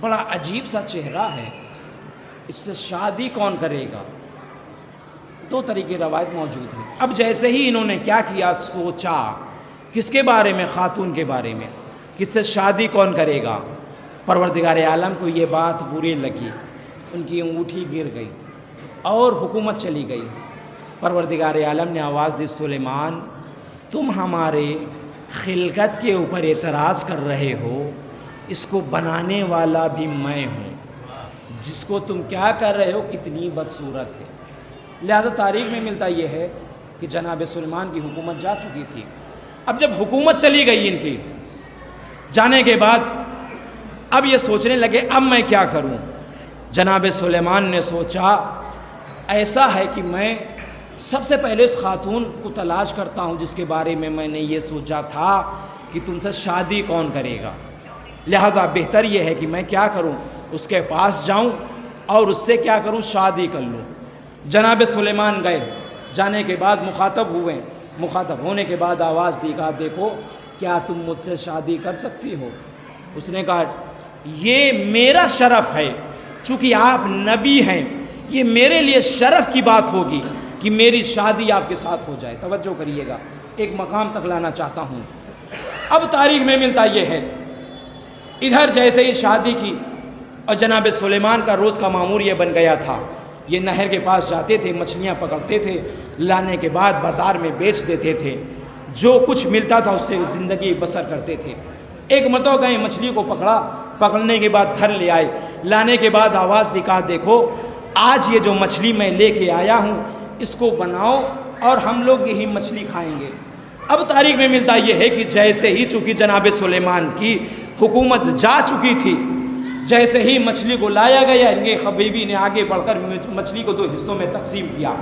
بڑا عجیب سا چہرہ ہے، اس سے شادی کون کرے گا؟ دو طریقے روایت موجود ہیں. اب جیسے ہی انہوں نے کیا کیا، سوچا کس کے بارے میں؟ خاتون کے بارے میں. کس سے شادی کون کرے گا؟ پروردگار عالم کو یہ بات بری لگی، ان کی انگوٹھی گر گئی اور حکومت چلی گئی. پروردگار عالم نے آواز دی، سلیمان تم ہمارے خلقت کے اوپر اعتراض کر رہے ہو، اس کو بنانے والا بھی میں ہوں، جس کو تم کیا کر رہے ہو کتنی بدصورت ہے. لہذا تاریخ میں ملتا یہ ہے کہ جناب سلیمان کی حکومت جا چکی تھی. اب جب حکومت چلی گئی ان کی جانے کے بعد، اب یہ سوچنے لگے اب میں کیا کروں. جناب سلیمان نے سوچا ایسا ہے کہ میں سب سے پہلے اس خاتون کو تلاش کرتا ہوں جس کے بارے میں نے یہ سوچا تھا کہ تم سے شادی کون کرے گا. لہذا بہتر یہ ہے کہ میں کیا کروں، اس کے پاس جاؤں اور اس سے کیا کروں، شادی کر لوں. جناب سلیمان گئے، جانے کے بعد مخاطب ہوئے. مخاطب ہونے کے بعد آواز دی، کہا دیکھو کیا تم مجھ سے شادی کر سکتی ہو؟ اس نے کہا یہ میرا شرف ہے، چونکہ آپ نبی ہیں، یہ میرے لیے شرف کی بات ہوگی کہ میری شادی آپ کے ساتھ ہو جائے. توجہ کریے گا، ایک مقام تک لانا چاہتا ہوں. اب تاریخ میں ملتا یہ ہے، ادھر جیسے ہی شادی کی اور جناب سلیمان کا روز کا معمور یہ بن گیا تھا، یہ نہر کے پاس جاتے تھے، مچھلیاں پکڑتے تھے، لانے کے بعد بازار میں بیچ دیتے تھے، جو کچھ ملتا تھا اس سے زندگی بسر کرتے تھے. ایک مرتبہ گئے، مچھلی کو پکڑا، پکڑنے کے بعد گھر لے آئے. لانے کے بعد آواز دی، کہا دیکھو آج یہ جو مچھلی میں لے کے آیا ہوں اس کو بناؤ اور ہم لوگ یہی مچھلی کھائیں گے. اب تاریخ میں ملتا یہ ہے کہ جیسے ہی چونکہ جناب سلیمان کی حکومت جا چکی تھی، جیسے ہی مچھلی کو لایا گیا، ان کے خبیبی نے آگے بڑھ کر مچھلی کو 2 حصوں میں تقسیم کیا.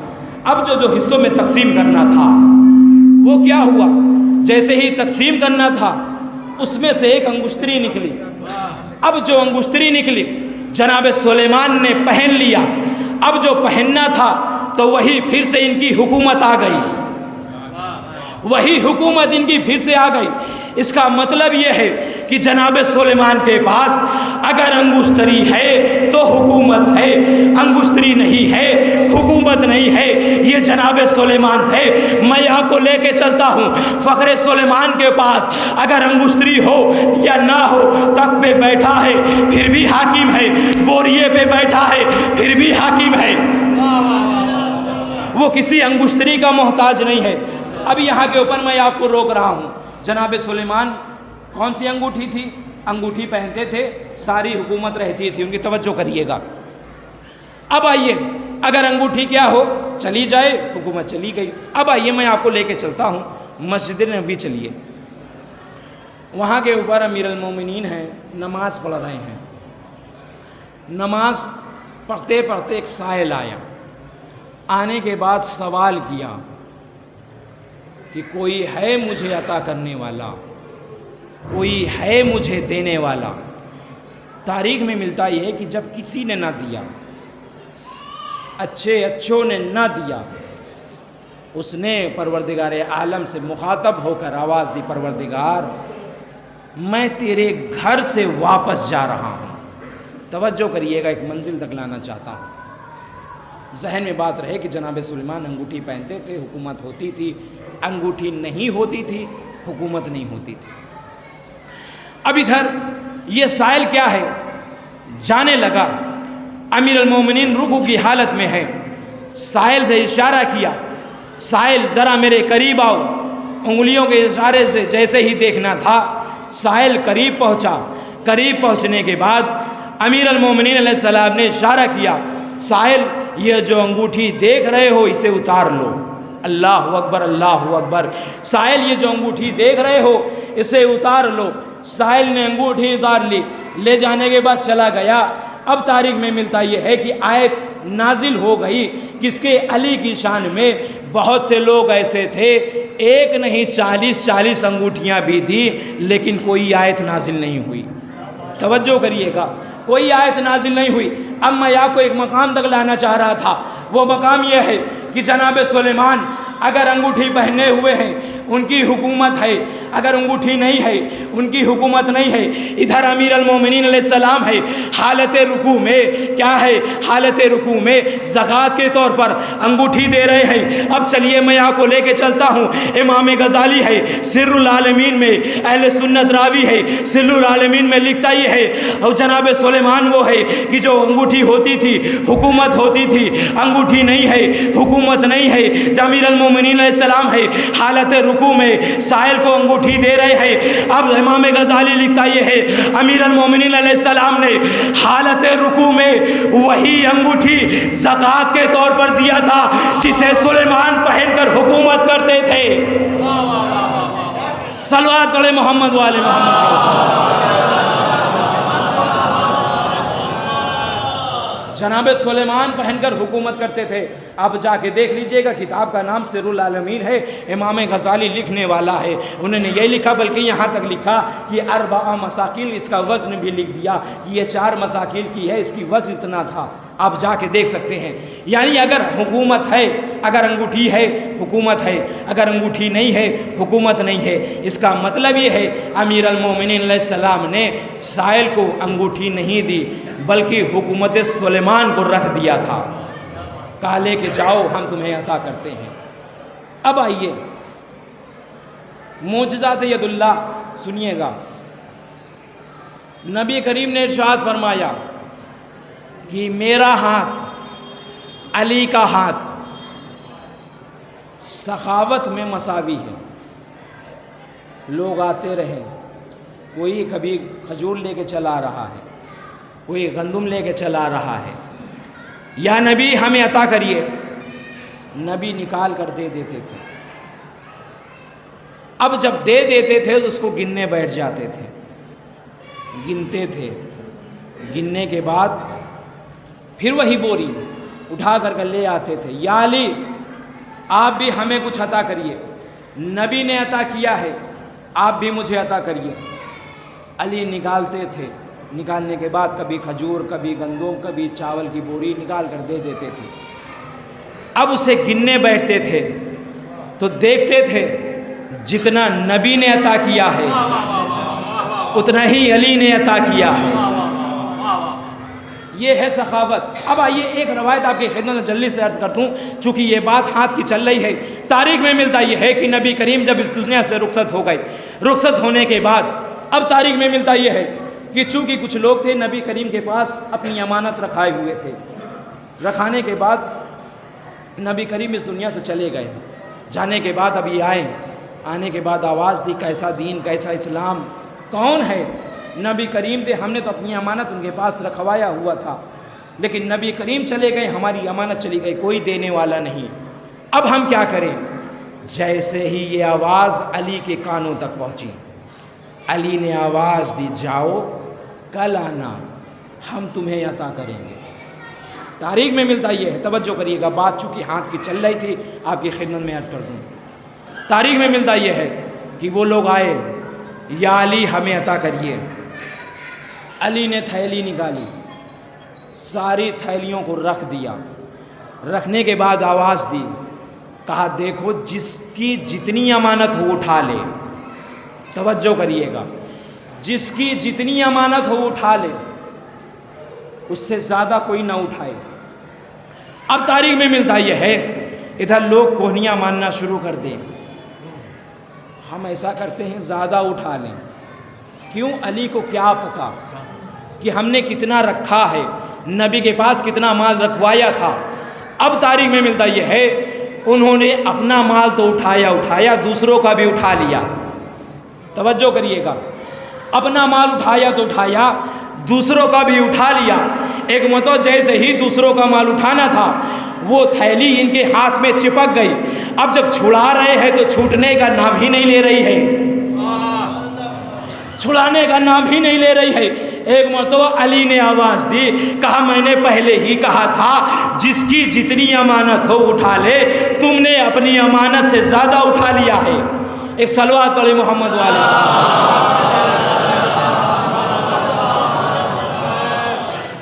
اب جو حصوں میں تقسیم کرنا تھا وہ کیا ہوا، جیسے ہی تقسیم کرنا تھا اس میں سے ایک انگشتری نکلی. اب جو انگشتری نکلی جناب سلیمان نے پہن لیا. اب جو پہننا تھا تو وہی پھر سے ان کی حکومت آ گئی، وہی حکومت ان کی پھر سے آ گئی. اس کا مطلب یہ ہے کہ جناب سلیمان کے پاس اگر انگشتری ہے تو حکومت ہے، انگشتری نہیں ہے حکومت نہیں ہے. یہ جناب سلیمان تھے. میں آپ کو لے کے چلتا ہوں، فخر سلیمان کے پاس اگر انگشتری ہو یا نہ ہو، تخت پہ بیٹھا ہے پھر بھی حاکم ہے، بوریے پہ بیٹھا ہے پھر بھی حاکم ہے، وہ کسی انگشتری کا محتاج نہیں ہے. اب یہاں کے اوپر میں آپ کو روک رہا ہوں. جناب سلیمان کون سی انگوٹھی تھی؟ انگوٹھی پہنتے تھے، ساری حکومت رہتی تھی ان کی. توجہ کریے گا. اب آئیے، اگر انگوٹھی کیا ہو چلی جائے، حکومت چلی گئی. اب آئیے میں آپ کو لے کے چلتا ہوں مسجد نبوی. چلیے، وہاں کے اوپر امیر المومنین ہیں، نماز پڑھ رہے ہیں. نماز پڑھتے پڑھتے ایک سائل آیا. آنے کے بعد سوال کیا کہ کوئی ہے مجھے عطا کرنے والا، کوئی ہے مجھے دینے والا. تاریخ میں ملتا یہ ہے کہ جب کسی نے نہ دیا، اچھوں نے نہ دیا، اس نے پروردگار عالم سے مخاطب ہو کر آواز دی، پروردگار میں تیرے گھر سے واپس جا رہا ہوں. توجہ کریے گا، ایک منزل تک لانا چاہتا ہوں. ذہن میں بات رہے کہ جناب سلیمان انگوٹھی پہنتے تھے، حکومت ہوتی تھی. انگوٹھی نہیں ہوتی تھی، حکومت نہیں ہوتی تھی. اب ادھر یہ سائل کیا ہے، جانے لگا. امیر المومنین رکوع کی حالت میں ہے. سائل سے اشارہ کیا، سائل ذرا میرے قریب آؤ. انگلیوں کے اشارے سے جیسے ہی دیکھنا تھا، سائل قریب پہنچا. قریب پہنچنے کے بعد امیر المومنین علیہ السلام نے اشارہ کیا، سائل یہ جو انگوٹھی دیکھ رہے ہو اسے اتار لو. اللہ اکبر، اللہ اکبر. سائل یہ جو انگوٹھی دیکھ رہے ہو اسے اتار لو. سائل نے انگوٹھی اتار لی. لے جانے کے بعد چلا گیا. اب تاریخ میں ملتا یہ ہے کہ آیت نازل ہو گئی کس کے؟ علی کی شان میں. بہت سے لوگ ایسے تھے ایک نہیں 40 انگوٹھیاں بھی دی لیکن کوئی آیت نازل نہیں ہوئی۔ توجہ کریے گا، کوئی آیت نازل نہیں ہوئی۔ اب میں آپ کو ایک مقام تک لانا چاہ رہا تھا، وہ مقام یہ ہے کہ جناب سلیمان اگر انگوٹھی پہنے ہوئے ہیں ان کی حکومت ہے، اگر انگوٹھی نہیں ہے ان کی حکومت نہیں ہے۔ ادھر امیر المومنین علیہ السلام ہے، حالت رکوع میں کیا ہے؟ حالت رکوع میں زکوٰۃ کے طور پر انگوٹھی دے رہے ہیں۔ اب چلیے میں آپ کو لے کے چلتا ہوں، امام غزالی ہے سر العالمین میں، اہل سنت راوی ہے، سر العالمین میں لکھتا یہ ہے، اور جناب سلیمان وہ ہے کہ جو انگوٹھی ہوتی تھی حکومت ہوتی تھی، انگوٹھی نہیں ہے حکومت نہیں ہے۔ امیر المومنین علیہ السلام ہے حالت رکوع میں سائل کو انگوٹھی دے رہے ہیں۔ اب امام غزالی لکھتا یہ ہے، امیر المومنین علیہ السلام نے حالت رکوع میں وہی انگوٹھی زکوٰۃ کے طور پر دیا تھا جسے سلیمان پہن کر حکومت کرتے تھے۔ صلوات پڑھے محمد والے محمد۔ جناب سلیمان پہن کر حکومت کرتے تھے۔ آپ جا کے دیکھ لیجئے گا، کتاب کا نام سر العالمین ہے، امام غزالی لکھنے والا ہے۔ انہوں نے یہ لکھا، بلکہ یہاں تک لکھا کہ 4 مساکیل، اس کا وزن بھی لکھ دیا، یہ 4 مساکیل کی ہے، اس کی وزن اتنا تھا۔ آپ جا کے دیکھ سکتے ہیں۔ یعنی اگر حکومت ہے، اگر انگوٹھی ہے حکومت ہے، اگر انگوٹھی نہیں ہے حکومت نہیں ہے۔ اس کا مطلب یہ ہے امیر المومنین علیہ السلام نے سائل کو انگوٹھی نہیں دی بلکہ حکومت سلیمان کو رکھ دیا تھا، کہا لے کے جاؤ ہم تمہیں عطا کرتے ہیں۔ اب آئیے معجزات ید اللہ سنیے گا۔ نبی کریم نے ارشاد فرمایا کہ میرا ہاتھ، علی کا ہاتھ سخاوت میں مساوی ہے۔ لوگ آتے رہے، کوئی کبھی کھجور لے کے چلا رہا ہے، کوئی گندم لے کے چلا رہا ہے، یا نبی ہمیں عطا کریے، نبی نکال کر دے دیتے تھے۔ اب جب دے دیتے تھے تو اس کو گننے بیٹھ جاتے تھے، گنتے تھے، گننے کے بعد پھر وہی بوری اٹھا کر لے آتے تھے۔ یا علی آپ بھی ہمیں کچھ عطا کریے، نبی نے عطا کیا ہے آپ بھی مجھے عطا کریے۔ علی نکالتے تھے، نکالنے کے بعد کبھی کھجور، کبھی گندم، کبھی چاول کی بوری نکال کر دے دیتے تھے۔ اب اسے گننے بیٹھتے تھے تو دیکھتے تھے جتنا نبی نے عطا کیا ہے اتنا ہی علی نے عطا کیا ہے۔ یہ ہے سخاوت۔ اب آئیے ایک روایت آپ کی خدمت میں جلدی سے عرض کرتا ہوں، چونکہ یہ بات ہاتھ کی چل رہی ہے۔ تاریخ میں ملتا یہ ہے کہ نبی کریم جب اس دنیا سے رخصت ہو گئے، رخصت ہونے کے بعد اب تاریخ میں ملتا یہ ہے کہ چونکہ کچھ لوگ تھے نبی کریم کے پاس اپنی امانت رکھائے ہوئے تھے، رکھانے کے بعد نبی کریم اس دنیا سے چلے گئے۔ جانے کے بعد اب یہ آئے، آنے کے بعد آواز دی کیسا دین، کیسا اسلام، کون ہے؟ نبی کریم تھے، ہم نے تو اپنی امانت ان کے پاس رکھوایا ہوا تھا، لیکن نبی کریم چلے گئے، ہماری امانت چلی گئی، کوئی دینے والا نہیں۔ اب ہم کیا کریں؟ جیسے ہی یہ آواز علی کے کانوں تک پہنچی، علی نے آواز دی جاؤ کل آنا، ہم تمہیں عطا کریں گے۔ تاریخ میں ملتا یہ ہے، توجہ کریے گا، بات چونکہ ہاتھ کی چل رہی تھی آپ کی خدمت میں عرض کر دوں۔ تاریخ میں ملتا یہ ہے کہ وہ لوگ آئے، یا علی ہمیں عطا کریے۔ علی نے تھیلی نکالی، ساری تھیلیوں کو رکھ دیا، رکھنے کے بعد آواز دی، کہا دیکھو جس کی جتنی امانت ہو اٹھا لے۔ توجہ کریے گا، جس کی جتنی امانت ہو اٹھا لے، اس سے زیادہ کوئی نہ اٹھائے۔ اب تاریخ میں ملتا یہ ہے، ادھر لوگ کوہنیاں ماننا شروع کر دیں، ہم ایسا کرتے ہیں زیادہ اٹھا لیں۔ کیوں؟ علی کو کیا پتا کہ ہم نے کتنا رکھا ہے، نبی کے پاس کتنا مال رکھوایا تھا۔ اب تاریخ میں ملتا یہ ہے، انہوں نے اپنا مال تو اٹھایا، دوسروں کا بھی اٹھا لیا۔ توجہ کریے گا، اپنا مال اٹھایا تو اٹھایا، دوسروں کا بھی اٹھا لیا۔ ایک مرتبہ جیسے ہی دوسروں کا مال اٹھانا تھا، وہ تھیلی ان کے ہاتھ میں چپک گئی۔ اب جب چھڑا رہے ہیں تو چھوٹنے کا نام ہی نہیں لے رہی ہے، چھڑانے کا نام ہی نہیں لے رہی ہے۔ ایک مرتبہ علی نے آواز دی، کہا میں نے پہلے ہی کہا تھا جس کی جتنی امانت ہو اٹھا لے، تم نے اپنی امانت سے زیادہ اٹھا لیا ہے۔ ایک صلوات پڑھے محمد والے۔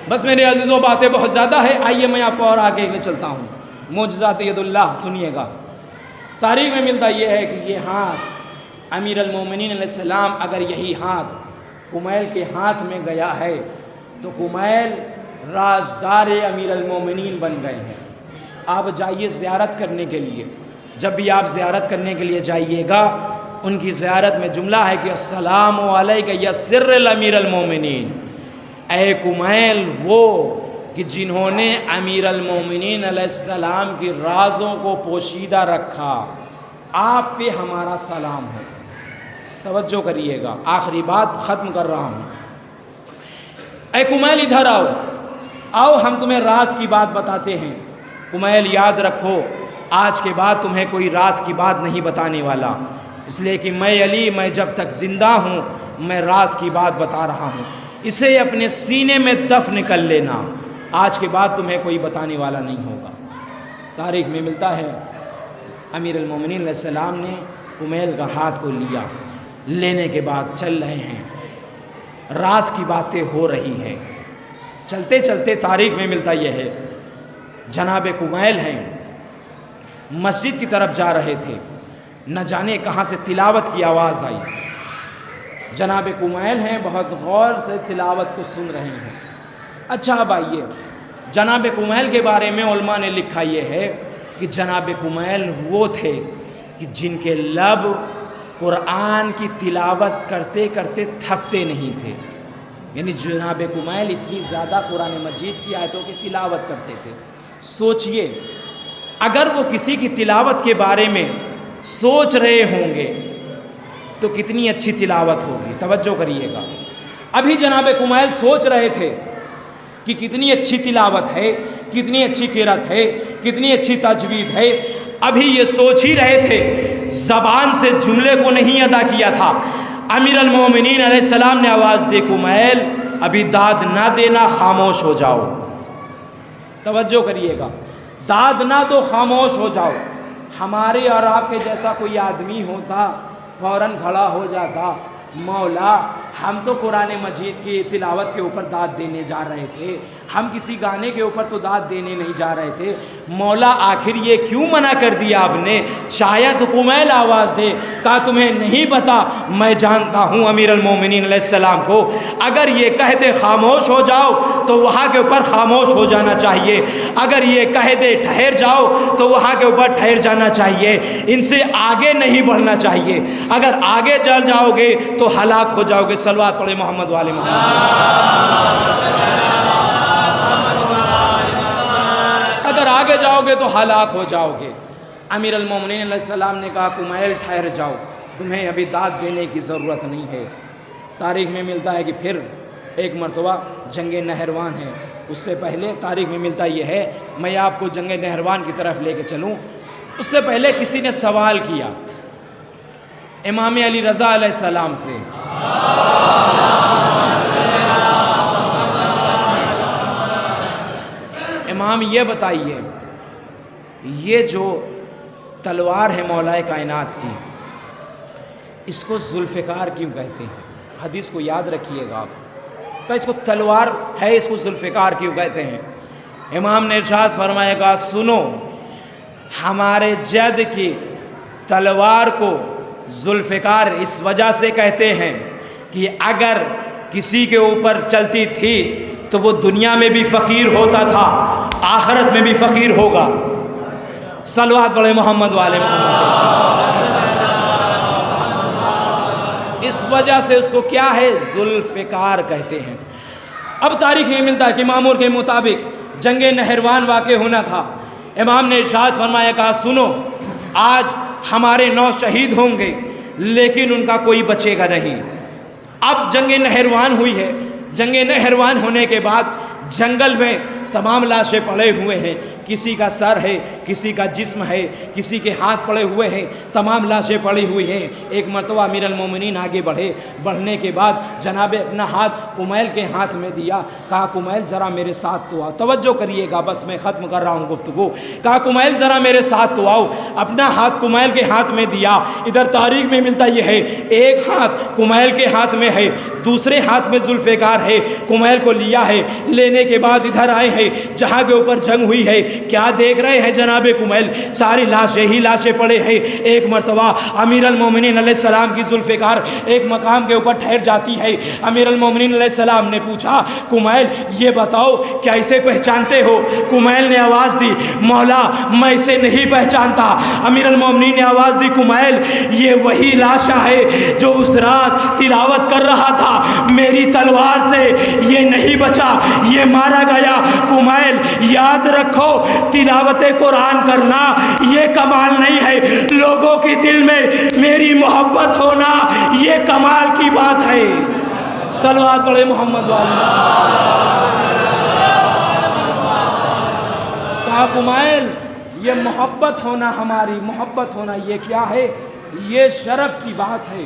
بس میرے عزیزوں باتیں بہت زیادہ ہے، آئیے میں آپ کو اور آگے لے چلتا ہوں۔ معجزات ید اللہ سنیے گا۔ تاریخ میں ملتا یہ ہے کہ یہ ہاتھ امیر المومنین علیہ السلام، اگر یہی ہاتھ کمیل کے ہاتھ میں گیا ہے تو کمیل رازدار امیر المومنین بن گئے ہیں۔ آپ جائیے زیارت کرنے کے لیے، جب بھی آپ زیارت کرنے کے لیے جائیے گا، ان کی زیارت میں جملہ ہے کہ السلام علیکہ یا سر الامیر المومنین، اے کمیل وہ کہ جنہوں نے امیر المومنین علیہ السلام کی رازوں کو پوشیدہ رکھا، آپ پہ ہمارا سلام ہے۔ توجہ کریے گا، آخری بات ختم کر رہا ہوں۔ اے کمیل ادھر آؤ، آؤ ہم تمہیں راز کی بات بتاتے ہیں۔ کمیل یاد رکھو، آج کے بعد تمہیں کوئی راز کی بات نہیں بتانے والا، اس لیے کہ میں علی، میں جب تک زندہ ہوں میں راز کی بات بتا رہا ہوں، اسے اپنے سینے میں دفن کر لینا، آج کے بعد تمہیں کوئی بتانے والا نہیں ہوگا۔ تاریخ میں ملتا ہے امیر المومنین علیہ السلام نے کمیل کا ہاتھ کو لیا، لینے کے بعد چل رہے ہیں، راز کی باتیں ہو رہی ہیں، چلتے چلتے تاریخ میں ملتا یہ ہے جناب کمیل ہیں، مسجد کی طرف جا رہے تھے، نہ جانے کہاں سے تلاوت کی آواز آئی، جناب کمیل ہیں بہت غور سے تلاوت کو سن رہے ہیں۔ اچھا اب آئیے، جناب کمیل کے بارے میں علماء نے لکھا یہ ہے کہ جناب کمیل وہ تھے کہ جن کے لب قرآن کی تلاوت کرتے کرتے تھکتے نہیں تھے، یعنی جناب کمیل اتنی زیادہ قرآن مجید کی آیتوں کی تلاوت کرتے تھے۔ سوچئے اگر وہ کسی کی تلاوت کے بارے میں سوچ رہے ہوں گے تو کتنی اچھی تلاوت ہوگی۔ توجہ کریے گا، ابھی جناب کمیل سوچ رہے تھے کہ کتنی اچھی تلاوت ہے، کتنی اچھی قرات ہے، کتنی اچھی تجوید ہے، ابھی یہ سوچ ہی رہے تھے، زبان سے جملے کو نہیں ادا کیا تھا، امیر المومنین علیہ السلام نے آواز دی، کمیل ابھی داد نہ دینا، خاموش ہو جاؤ۔ توجہ کریے گا، داد نہ دو، خاموش ہو جاؤ۔ ہمارے اور آپ کے جیسا کوئی آدمی ہوتا فوراً کھڑا ہو جاتا، مولا ہم تو قرآن مجید کی تلاوت کے اوپر داد دینے جا رہے تھے، ہم کسی گانے کے اوپر تو داد دینے نہیں جا رہے تھے، مولا آخر یہ کیوں منع کر دیا آپ نے؟ شاید کمیل آواز دے، کہا تمہیں نہیں پتا، میں جانتا ہوں امیر المومنین علیہ السلام کو، اگر یہ کہہ دے خاموش ہو جاؤ تو وہاں کے اوپر خاموش ہو جانا چاہیے، اگر یہ کہہ دے ٹھہر جاؤ تو وہاں کے اوپر ٹھہر جانا چاہیے، ان سے آگے نہیں بڑھنا چاہیے، اگر آگے چل جاؤ گے تو ہلاک ہو جاؤ گے۔ صلوات پڑھے محمد والے محمد۔ اگر آگے جاؤ گے تو ہلاک ہو جاؤ گے۔ امیر المومنین علیہ السلام نے کہا کمیل ٹھہر جاؤ، تمہیں ابھی داد دینے کی ضرورت نہیں ہے۔ تاریخ میں ملتا ہے کہ پھر ایک مرتبہ جنگ نہروان ہے، اس سے پہلے تاریخ میں ملتا یہ ہے، میں آپ کو جنگ نہروان کی طرف لے کے چلوں، اس سے پہلے کسی نے سوال کیا امام علی رضا علیہ السلام سے، امام یہ بتائیے یہ جو تلوار ہے مولا کائنات کی، اس کو ذوالفقار کیوں کہتے ہیں؟ حدیث کو یاد رکھیے گا آپ، کہ اس کو تلوار ہے، اس کو ذوالفقار کیوں کہتے ہیں؟ امام نے ارشاد فرمایا گا، سنو ہمارے جد کی تلوار کو ذوالفقار اس وجہ سے کہتے ہیں کہ اگر کسی کے اوپر چلتی تھی تو وہ دنیا میں بھی فقیر ہوتا تھا، آخرت میں بھی فقیر ہوگا۔ صلوات پڑھے محمد والے محمد۔ اس وجہ سے اس کو کیا ہے؟ ذوالفقار کہتے ہیں۔ اب تاریخ میں ملتا ہے کہ مامور کے مطابق جنگ نہروان واقع ہونا تھا، امام نے ارشاد فرمایا، کہا سنو آج ہمارے 9 شہید ہوں گے لیکن ان کا کوئی بچے گا نہیں۔ اب جنگ نہروان ہوئی ہے، جنگ نہروان ہونے کے بعد جنگل میں تمام لاشیں پڑے ہوئے ہیں، کسی کا سر ہے، کسی کا جسم ہے، کسی کے ہاتھ پڑے ہوئے ہیں، تمام لاشیں پڑی ہوئی ہیں۔ ایک مرتبہ امیر المومنین آگے بڑھنے کے بعد جناب اپنا ہاتھ کمیل کے ہاتھ میں دیا، کہا کمیل ذرا میرے ساتھ تو آؤ، توجہ کریے گا، بس میں ختم کر رہا ہوں گفتگو۔ کہا کمیل ذرا میرے ساتھ تو آؤ، اپنا ہاتھ کمیل کے ہاتھ میں دیا۔ ادھر تاریخ میں ملتا یہ ہے ایک ہاتھ کمیل کے ہاتھ میں ہے، دوسرے ہاتھ میں ذوالفقار ہے، کمیل کو لیا ہے، لینے کے بعد ادھر آئے ہیں جہاں کے اوپر جنگ ہوئی ہے، کیا دیکھ رہے ہیں جناب کمیل؟ ساری لاشیں ہی لاشیں پڑے ہیں۔ ایک مرتبہ امیر المومنین علیہ السلام کی ذوالفقار ایک مقام کے اوپر ٹھہر جاتی ہے۔ امیر المومنین علیہ السلام نے پوچھا کمیل یہ بتاؤ کیا اسے پہچانتے ہو؟ کمیل نے آواز دی مولا میں اسے نہیں پہچانتا۔ امیر المومنین نے آواز دی کمیل یہ وہی لاشا ہے جو اس رات تلاوت کر رہا تھا، میری تلوار سے یہ نہیں بچا، یہ مارا گیا۔ کمیل یاد رکھو تلاوت قرآن کرنا یہ کمال نہیں ہے، لوگوں کے دل میں میری محبت ہونا یہ کمال کی بات ہے۔ صلوات پڑھے محمد والی۔ کہا کمیل یہ محبت ہونا، ہماری محبت ہونا یہ کیا ہے؟ یہ شرف کی بات ہے،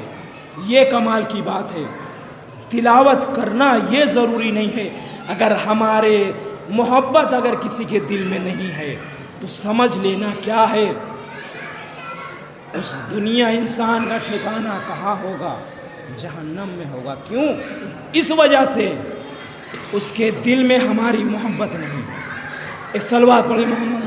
یہ کمال کی بات ہے۔ تلاوت کرنا یہ ضروری نہیں ہے، اگر ہمارے محبت اگر کسی کے دل میں نہیں ہے تو سمجھ لینا کیا ہے، اس دنیا انسان کا ٹھکانہ کہاں ہوگا؟ جہنم میں ہوگا۔ کیوں؟ اس وجہ سے اس کے دل میں ہماری محبت نہیں۔ ایک صلوات پڑھے محمد۔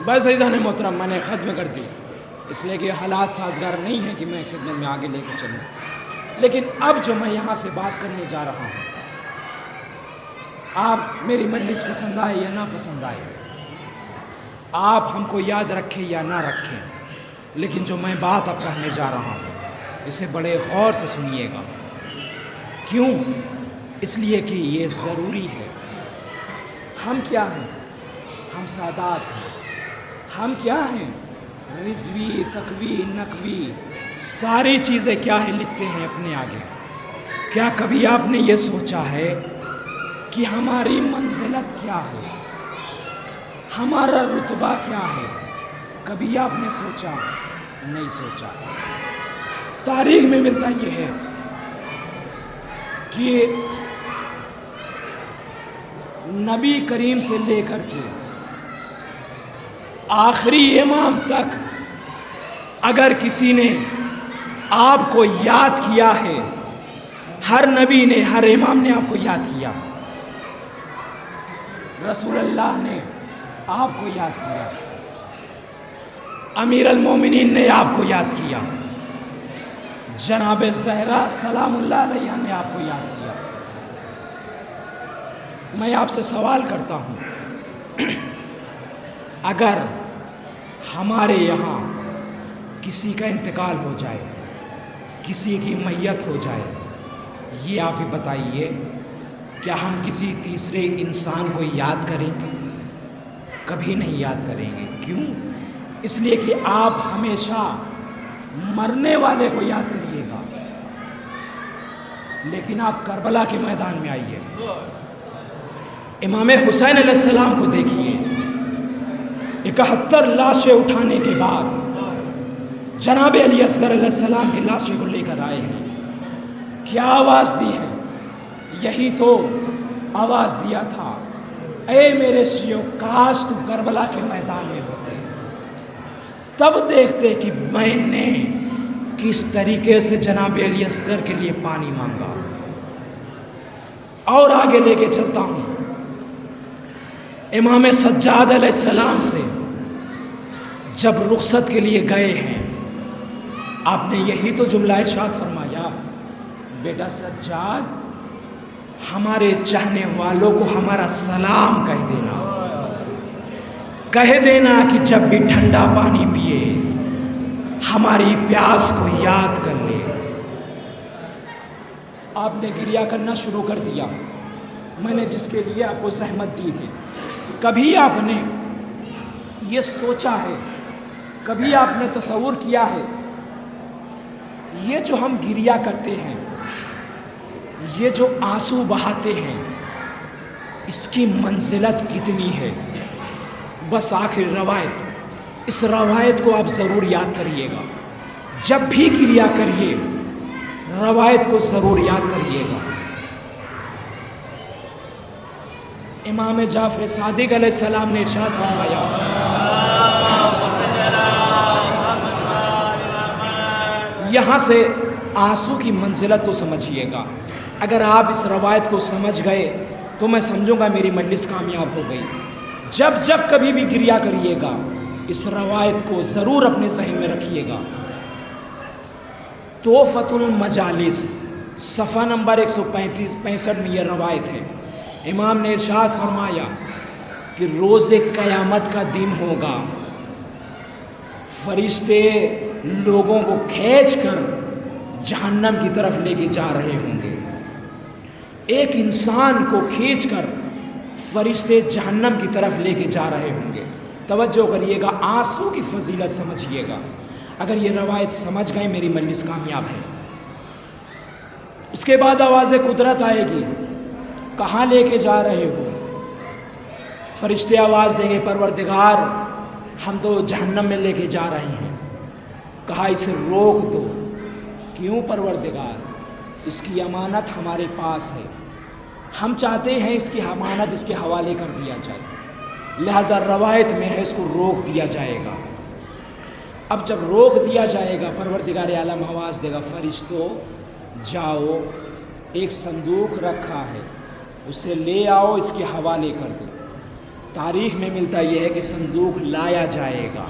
بس عزیزان محترم میں نے ختم کر دی، اس لیے کہ حالات سازگار نہیں ہیں کہ میں خدمت میں آگے لے کے چلوں۔ لیکن اب جو میں یہاں سے بات کرنے جا رہا ہوں، آپ میری مجلس پسند آئے یا نہ پسند آئے، آپ ہم کو یاد رکھیں یا نہ رکھیں، لیکن جو میں بات اب کرنے جا رہا ہوں اسے بڑے غور سے سنیے گا۔ کیوں؟ اس لیے کہ یہ ضروری ہے۔ ہم کیا ہیں؟ ہم سادات ہیں۔ ہم کیا ہیں؟ رضوی، تقوی، نقوی، ساری چیزیں کیا ہے لکھتے ہیں اپنے آگے۔ کیا کبھی آپ نے یہ سوچا ہے کہ ہماری منزلت کیا ہے، ہمارا رتبہ کیا ہے؟ کبھی آپ نے سوچا؟ نہیں سوچا۔ تاریخ میں ملتا یہ ہے کہ نبی کریم سے لے کر کے آخری امام تک اگر کسی نے آپ کو یاد کیا ہے، ہر نبی نے، ہر امام نے آپ کو یاد کیا، رسول اللہ نے آپ کو یاد کیا، امیر المومنین نے آپ کو یاد کیا، جناب زہرا سلام اللہ علیہ نے آپ کو یاد کیا۔ میں آپ سے سوال کرتا ہوں، اگر ہمارے یہاں کسی کا انتقال ہو جائے، کسی کی میت ہو جائے، یہ آپ ہی بتائیے کیا ہم کسی تیسرے انسان کو یاد کریں گے؟ کبھی نہیں یاد کریں گے۔ کیوں؟ اس لیے کہ آپ ہمیشہ مرنے والے کو یاد کریے گا، لیکن آپ کربلا کے میدان میں آئیے، امام حسین علیہ السلام کو دیکھیے، 71 لاشیں اٹھانے کے بعد جناب علی اصغر علیہ السلام کی لاشیں کو لے کر آئے ہیں، کیا آواز دی ہے؟ یہی تو آواز دیا تھا، اے میرے شیعو کاش تم کربلا کے میدان میں ہوتے، تب دیکھتے کہ میں نے کس طریقے سے جناب علی اصغر کے لیے پانی مانگا۔ اور آگے لے کے چلتا ہوں، امام سجاد علیہ السلام سے جب رخصت کے لیے گئے ہیں، آپ نے یہی تو جملہ ارشاد فرمایا، بیٹا سجاد ہمارے چاہنے والوں کو ہمارا سلام کہہ دینا، کہہ دینا کہ جب بھی ٹھنڈا پانی پیے ہماری پیاس کو یاد کر لے۔ آپ نے گریہ کرنا شروع کر دیا، میں نے جس کے لیے آپ کو زحمت دی ہے، کبھی آپ نے یہ سوچا ہے، کبھی آپ نے تصور کیا ہے یہ جو ہم گریا کرتے ہیں، یہ جو آنسو بہاتے ہیں، اس کی منزلت کتنی ہے؟ بس آخر روایت، اس روایت کو آپ ضرور یاد کریے گا، جب بھی گریا کریے روایت کو ضرور یاد کریے گا۔ امام جعفر صادق علیہ السلام نے ارشاد فرمایا، یہاں سے آنسو کی منزلت کو سمجھیے گا۔ اگر آپ اس روایت کو سمجھ گئے تو میں سمجھوں گا میری مجلس کامیاب ہو گئی۔ جب جب کبھی بھی گریا کریے گا اس روایت کو ضرور اپنے ذہن میں رکھیے گا۔ تحفۃ المجالس صفحہ نمبر 165 میں یہ روایت ہے۔ امام نے ارشاد فرمایا کہ روز قیامت کا دن ہوگا، فرشتے لوگوں کو کھینچ کر جہنم کی طرف لے کے جا رہے ہوں گے۔ ایک انسان کو کھینچ کر فرشتے جہنم کی طرف لے کے جا رہے ہوں گے۔ توجہ کریے گا، آنسو کی فضیلت سمجھیے گا۔ اگر یہ روایت سمجھ گئے میری مجلس کامیاب ہے۔ اس کے بعد آواز قدرت آئے گی، کہاں لے کے جا رہے ہو؟ فرشتے آواز دیں گے، پروردگار ہم تو جہنم میں لے کے جا رہے ہیں۔ کہا اسے روک دو۔ کیوں پروردگار؟ اس کی امانت ہمارے پاس ہے، ہم چاہتے ہیں اس کی امانت اس کے حوالے کر دیا جائے، لہذا روایت میں ہے اس کو روک دیا جائے گا۔ اب جب روک دیا جائے گا پروردگار عالم آواز دے گا، فرشتوں جاؤ، ایک صندوق رکھا ہے اسے لے آؤ، اس کے حوالے کر دو۔ تاریخ میں ملتا یہ ہے کہ صندوق لایا جائے گا،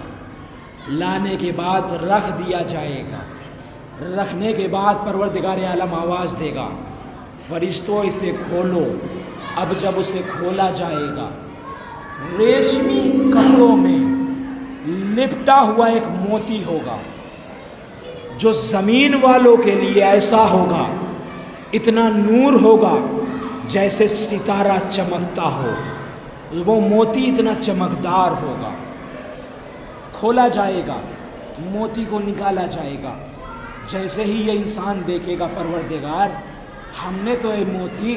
لانے کے بعد رکھ دیا جائے گا، رکھنے کے بعد پروردگار عالم آواز دے گا، فرشتوں اسے کھولو۔ اب جب اسے کھولا جائے گا، ریشمی کپڑوں میں لپٹا ہوا ایک موتی ہوگا جو زمین والوں کے لیے ایسا ہوگا، اتنا نور ہوگا جیسے ستارہ چمکتا ہو، وہ موتی اتنا چمکدار ہوگا۔ کھولا جائے گا، موتی کو نکالا جائے گا، جیسے ہی یہ انسان دیکھے گا، پروردگار ہم نے تو یہ موتی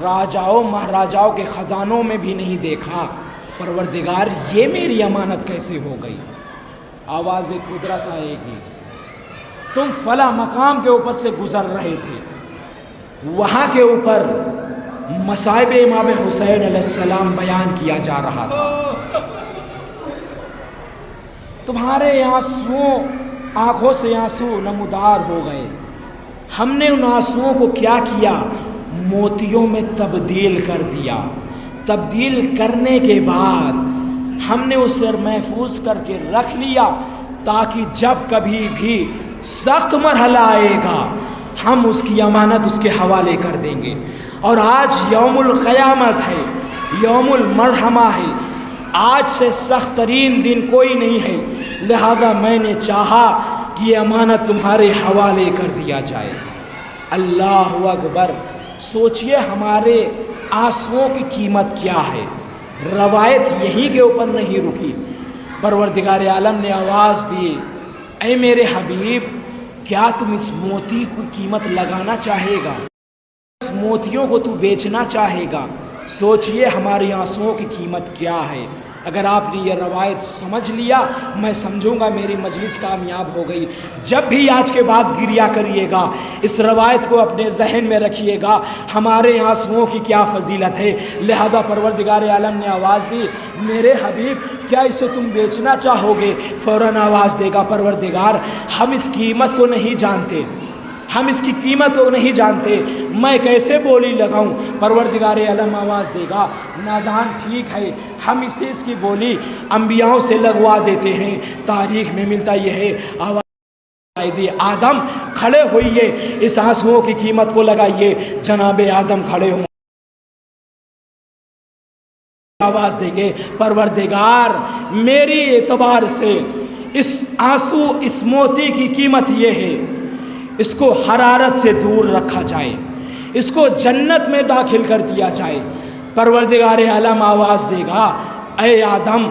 راجاؤں مہاراجاؤں کے خزانوں میں بھی نہیں دیکھا، پروردگار یہ میری امانت کیسے ہو گئی؟ آواز قدرت آئے گی، تم فلاں مقام کے اوپر سے گزر رہے تھے، وہاں کے اوپر مصائب امام حسین علیہ السلام بیان کیا جا رہا تھا، تمہارے آنکھوں سے آنسو نمودار ہو گئے، ہم نے ان آنسوؤں کو کیا کیا؟ موتیوں میں تبدیل کر دیا۔ تبدیل کرنے کے بعد ہم نے اسے محفوظ کر کے رکھ لیا تاکہ جب کبھی بھی سخت مرحلہ آئے گا ہم اس کی امانت اس کے حوالے کر دیں گے۔ اور آج یوم القیامت ہے، یوم المرحمہ ہے، آج سے سخت ترین دن کوئی نہیں ہے، لہذا میں نے چاہا کہ یہ امانت تمہارے حوالے کر دیا جائے۔ اللہ اکبر! سوچئے ہمارے آنسوؤں کی قیمت کیا ہے۔ روایت یہی کے اوپر نہیں رکی، پروردگار عالم نے آواز دی، اے میرے حبیب کیا تم اس موتی کی قیمت لگانا چاہے گا؟ اس موتیوں کو تو بیچنا چاہے گا؟ سوچئے ہمارے آنسوؤں کی قیمت کیا ہے۔ اگر آپ نے یہ روایت سمجھ لیا میں سمجھوں گا میری مجلس کامیاب ہو گئی۔ جب بھی آج کے بعد گریا کریے گا اس روایت کو اپنے ذہن میں رکھیے گا، ہمارے آنسوؤں کی کیا فضیلت ہے۔ لہذا پروردگار عالم نے آواز دی، میرے حبیب کیا اسے تم بیچنا چاہو گے؟ فوراً آواز دے گا، پروردگار ہم اس قیمت کو نہیں جانتے، ہم اس کی قیمت کو نہیں جانتے، میں کیسے بولی لگاؤں؟ پروردگار عالم آواز دے گا، نادان ٹھیک ہے، ہم اسے اس کی بولی انبیاؤں سے لگوا دیتے ہیں۔ تاریخ میں ملتا یہ ہے، آواز دی آدم کھڑے ہوئیے، اس آنسوؤں کی قیمت کو لگائیے۔ جناب آدم کھڑے ہوں، آواز دیں گے، پروردگار میری اعتبار سے اس آنسو اس موتی کی قیمت یہ ہے، اس کو حرارت سے دور رکھا جائے، اس کو جنت میں داخل کر دیا جائے۔ پروردگار عالم آواز دے گا، اے آدم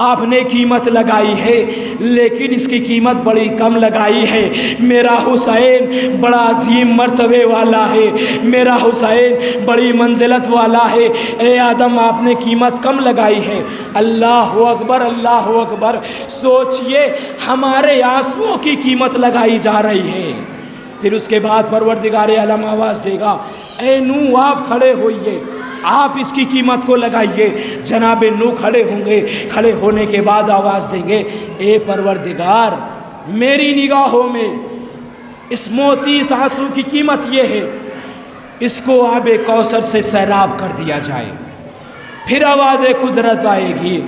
آپ نے قیمت لگائی ہے لیکن اس کی قیمت بڑی کم لگائی ہے، میرا حسین بڑا عظیم مرتبے والا ہے، میرا حسین بڑی منزلت والا ہے، اے آدم آپ نے قیمت کم لگائی ہے۔ اللہ اکبر، اللہ اکبر، سوچئے ہمارے آنسوؤں کی قیمت لگائی جا رہی ہے۔ پھر اس کے بعد پروردگار عالم آواز دے گا، اے نوح آپ کھڑے ہوئیے، آپ اس کی قیمت کو لگائیے۔ جناب نوح کھڑے ہوں گے، کھڑے ہونے کے بعد آواز دیں گے، اے پروردگار میری نگاہوں میں اس موتی اس آنسو کی قیمت یہ ہے، اس کو آب کوثر سے سیراب کر دیا جائے۔ پھر آواز قدرت آئے گی،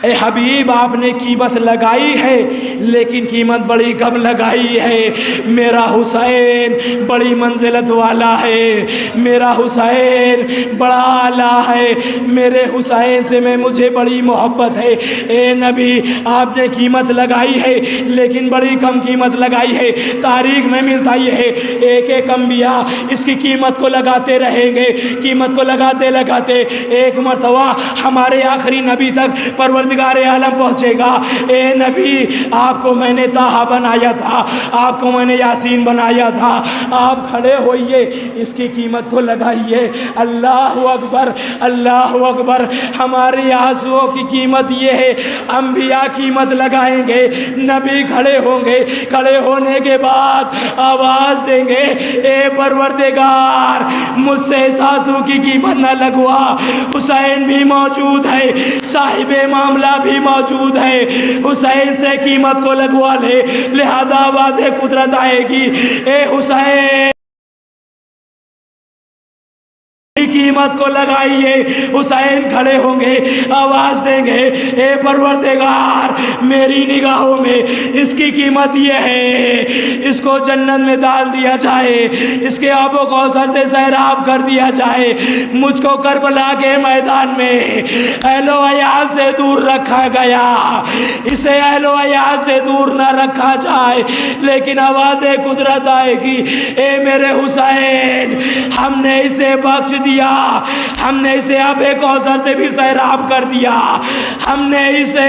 اے حبیب آپ نے قیمت لگائی ہے لیکن قیمت بڑی کم لگائی ہے، میرا حسین بڑی منزلت والا ہے، میرا حسین بڑا اعلیٰ ہے، میرے حسین سے مجھے بڑی محبت ہے۔ اے نبی آپ نے قیمت لگائی ہے لیکن بڑی کم قیمت لگائی ہے۔ تاریخ میں ملتا یہ ہے ایک ایک انبیاء اس کی قیمت کو لگاتے رہیں گے، قیمت کو لگاتے لگاتے ایک مرتبہ ہمارے آخری نبی تک پروردگار عالم پہنچے گا، اے نبی آپ کو میں نے طٰہٰ بنایا تھا، آپ کو میں نے یاسین بنایا تھا، آپ کھڑے ہوئیے اس کی قیمت کو لگائیے۔ اللہ اکبر، اللہ اکبر، ہماری آنسوؤں کی قیمت یہ ہے، انبیاء قیمت لگائیں گے، نبی کھڑے ہوں گے، کھڑے ہونے کے بعد آواز دیں گے، اے پروردگار مجھ سے اس آنسو کی قیمت نہ لگوا، حسین بھی موجود ہے، صاحب معاملہ بھی موجود ہے، حسین سے قیمت کو لگوا لے، لہذا آواز قدرت آئے گی، اے حسین قیمت کو لگائیے۔ حسین کھڑے ہوں گے، آواز دیں گے، اے پروردگار میری نگاہوں میں اس کی قیمت یہ ہے، اس کو جنت میں ڈال دیا جائے، اس کے آب و کوثر سے سیراب کر دیا جائے، مجھ کو کربلا کے میدان میں اہل و عیال سے دور رکھا گیا، اسے اہل و عیال سے دور نہ رکھا جائے، لیکن آواز قدرت آئے گی، اے میرے حسین ہم نے اسے بخش دیا، ہم نے اسے آب کوثر سے بھی سیراب کر دیا، ہم نے اسے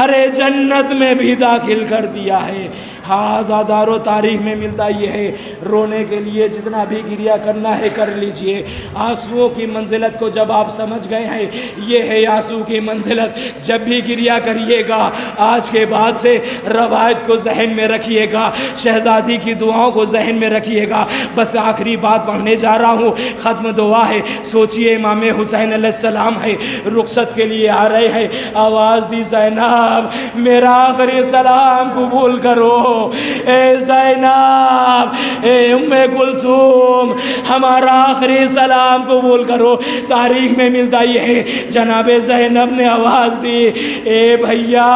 ارے جنت میں بھی داخل کر دیا ہے۔ ہاں دار و تاریخ میں ملتا یہ ہے، رونے کے لیے جتنا بھی گریہ کرنا ہے کر لیجئے۔ آنسوؤں کی منزلت کو جب آپ سمجھ گئے ہیں، یہ ہے آنسو کی منزلت، جب بھی گریہ کریے گا آج کے بعد سے روایت کو ذہن میں رکھیے گا، شہزادی کی دعاؤں کو ذہن میں رکھیے گا۔ بس آخری بات پڑھنے جا رہا ہوں، ختم دعا ہے۔ سوچئے امام حسین علیہ السلام ہے، رخصت کے لیے آ رہے ہیں، آواز دی زینب میرا آخری سلام قبول کرو، اے زینب اے ام کلثوم ہمارا آخری سلام قبول کرو۔ تاریخ میں ملتا یہ ہے جناب زینب نے آواز دی، اے بھیا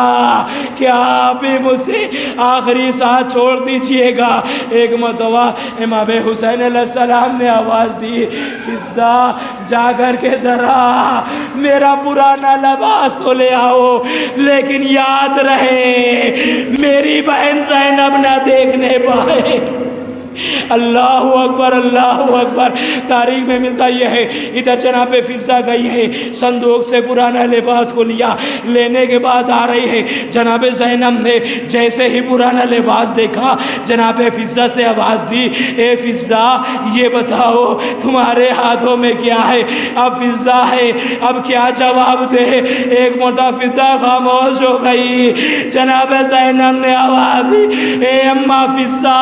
کیا آپ بھی مجھ سے آخری ساتھ چھوڑ دیجئے گا۔ ایک مرتبہ امام حسین علیہ السلام نے آواز دی، فضہ جا کر کے ذرا میرا پرانا لباس تو لے آؤ، لیکن یاد رہے میری بہن زینب نہ دیکھنے پائے۔ اللہ اکبر، اللہ اکبر۔ تاریخ میں ملتا یہ ہے، ادھر جناب فضہ گئی ہے، صندوق سے پرانا لباس کو لیا، لینے کے بعد آ رہی ہے، جناب زینب نے جیسے ہی پرانا لباس دیکھا جناب فضہ سے آواز دی، اے فضہ یہ بتاؤ تمہارے ہاتھوں میں کیا ہے؟ اب فضہ ہے، اب کیا جواب دے؟ ایک مرتبہ فضہ خاموش ہو گئی، جناب زینب نے آواز دی، اے اماں فضہ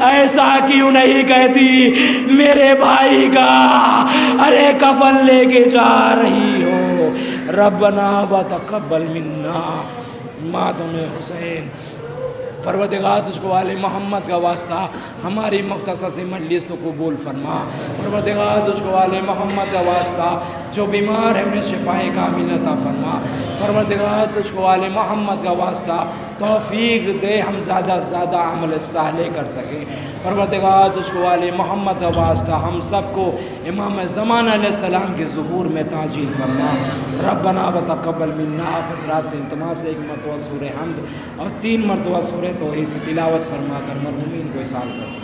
ایسا کیوں نہیں کہتی میرے بھائی کا ارے کفن لے کے جا رہی ہو؟ ربنا وتقبل منا مادم حسین۔ پروردگار تجھ کو آل محمد کا واسطہ ہماری مختصر سی مجلس کو قبول فرما۔ پروردگار تجھ کو آل محمد کا واسطہ جو بیمار ہے انہیں شفائے کامل عطا فرما۔ پروردگار تجھ کو آل محمد کا واسطہ توفیق دے ہم زیادہ سے زیادہ عمل صالح کر سکیں۔ پروردگار تجھ کو آل محمد کا واسطہ ہم سب کو امام زمان علیہ السلام کے ظہور میں تعجیل فرما۔ ربنا وتقبل منا حضرات سے التماس سے ایک مرتبہ سورہ حمد اور 3 مرتبہ سورہ توحید کی تلاوت فرما کر مرحومین کو احسان کرو۔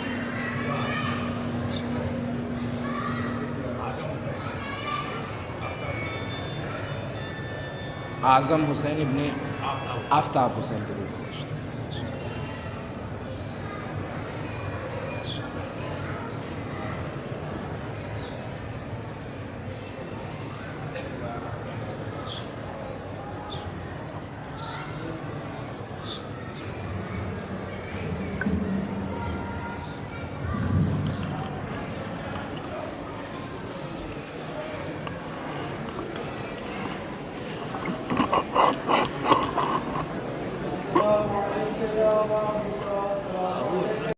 اعظم حسین ابن آفتاب حسین کے روپ میں۔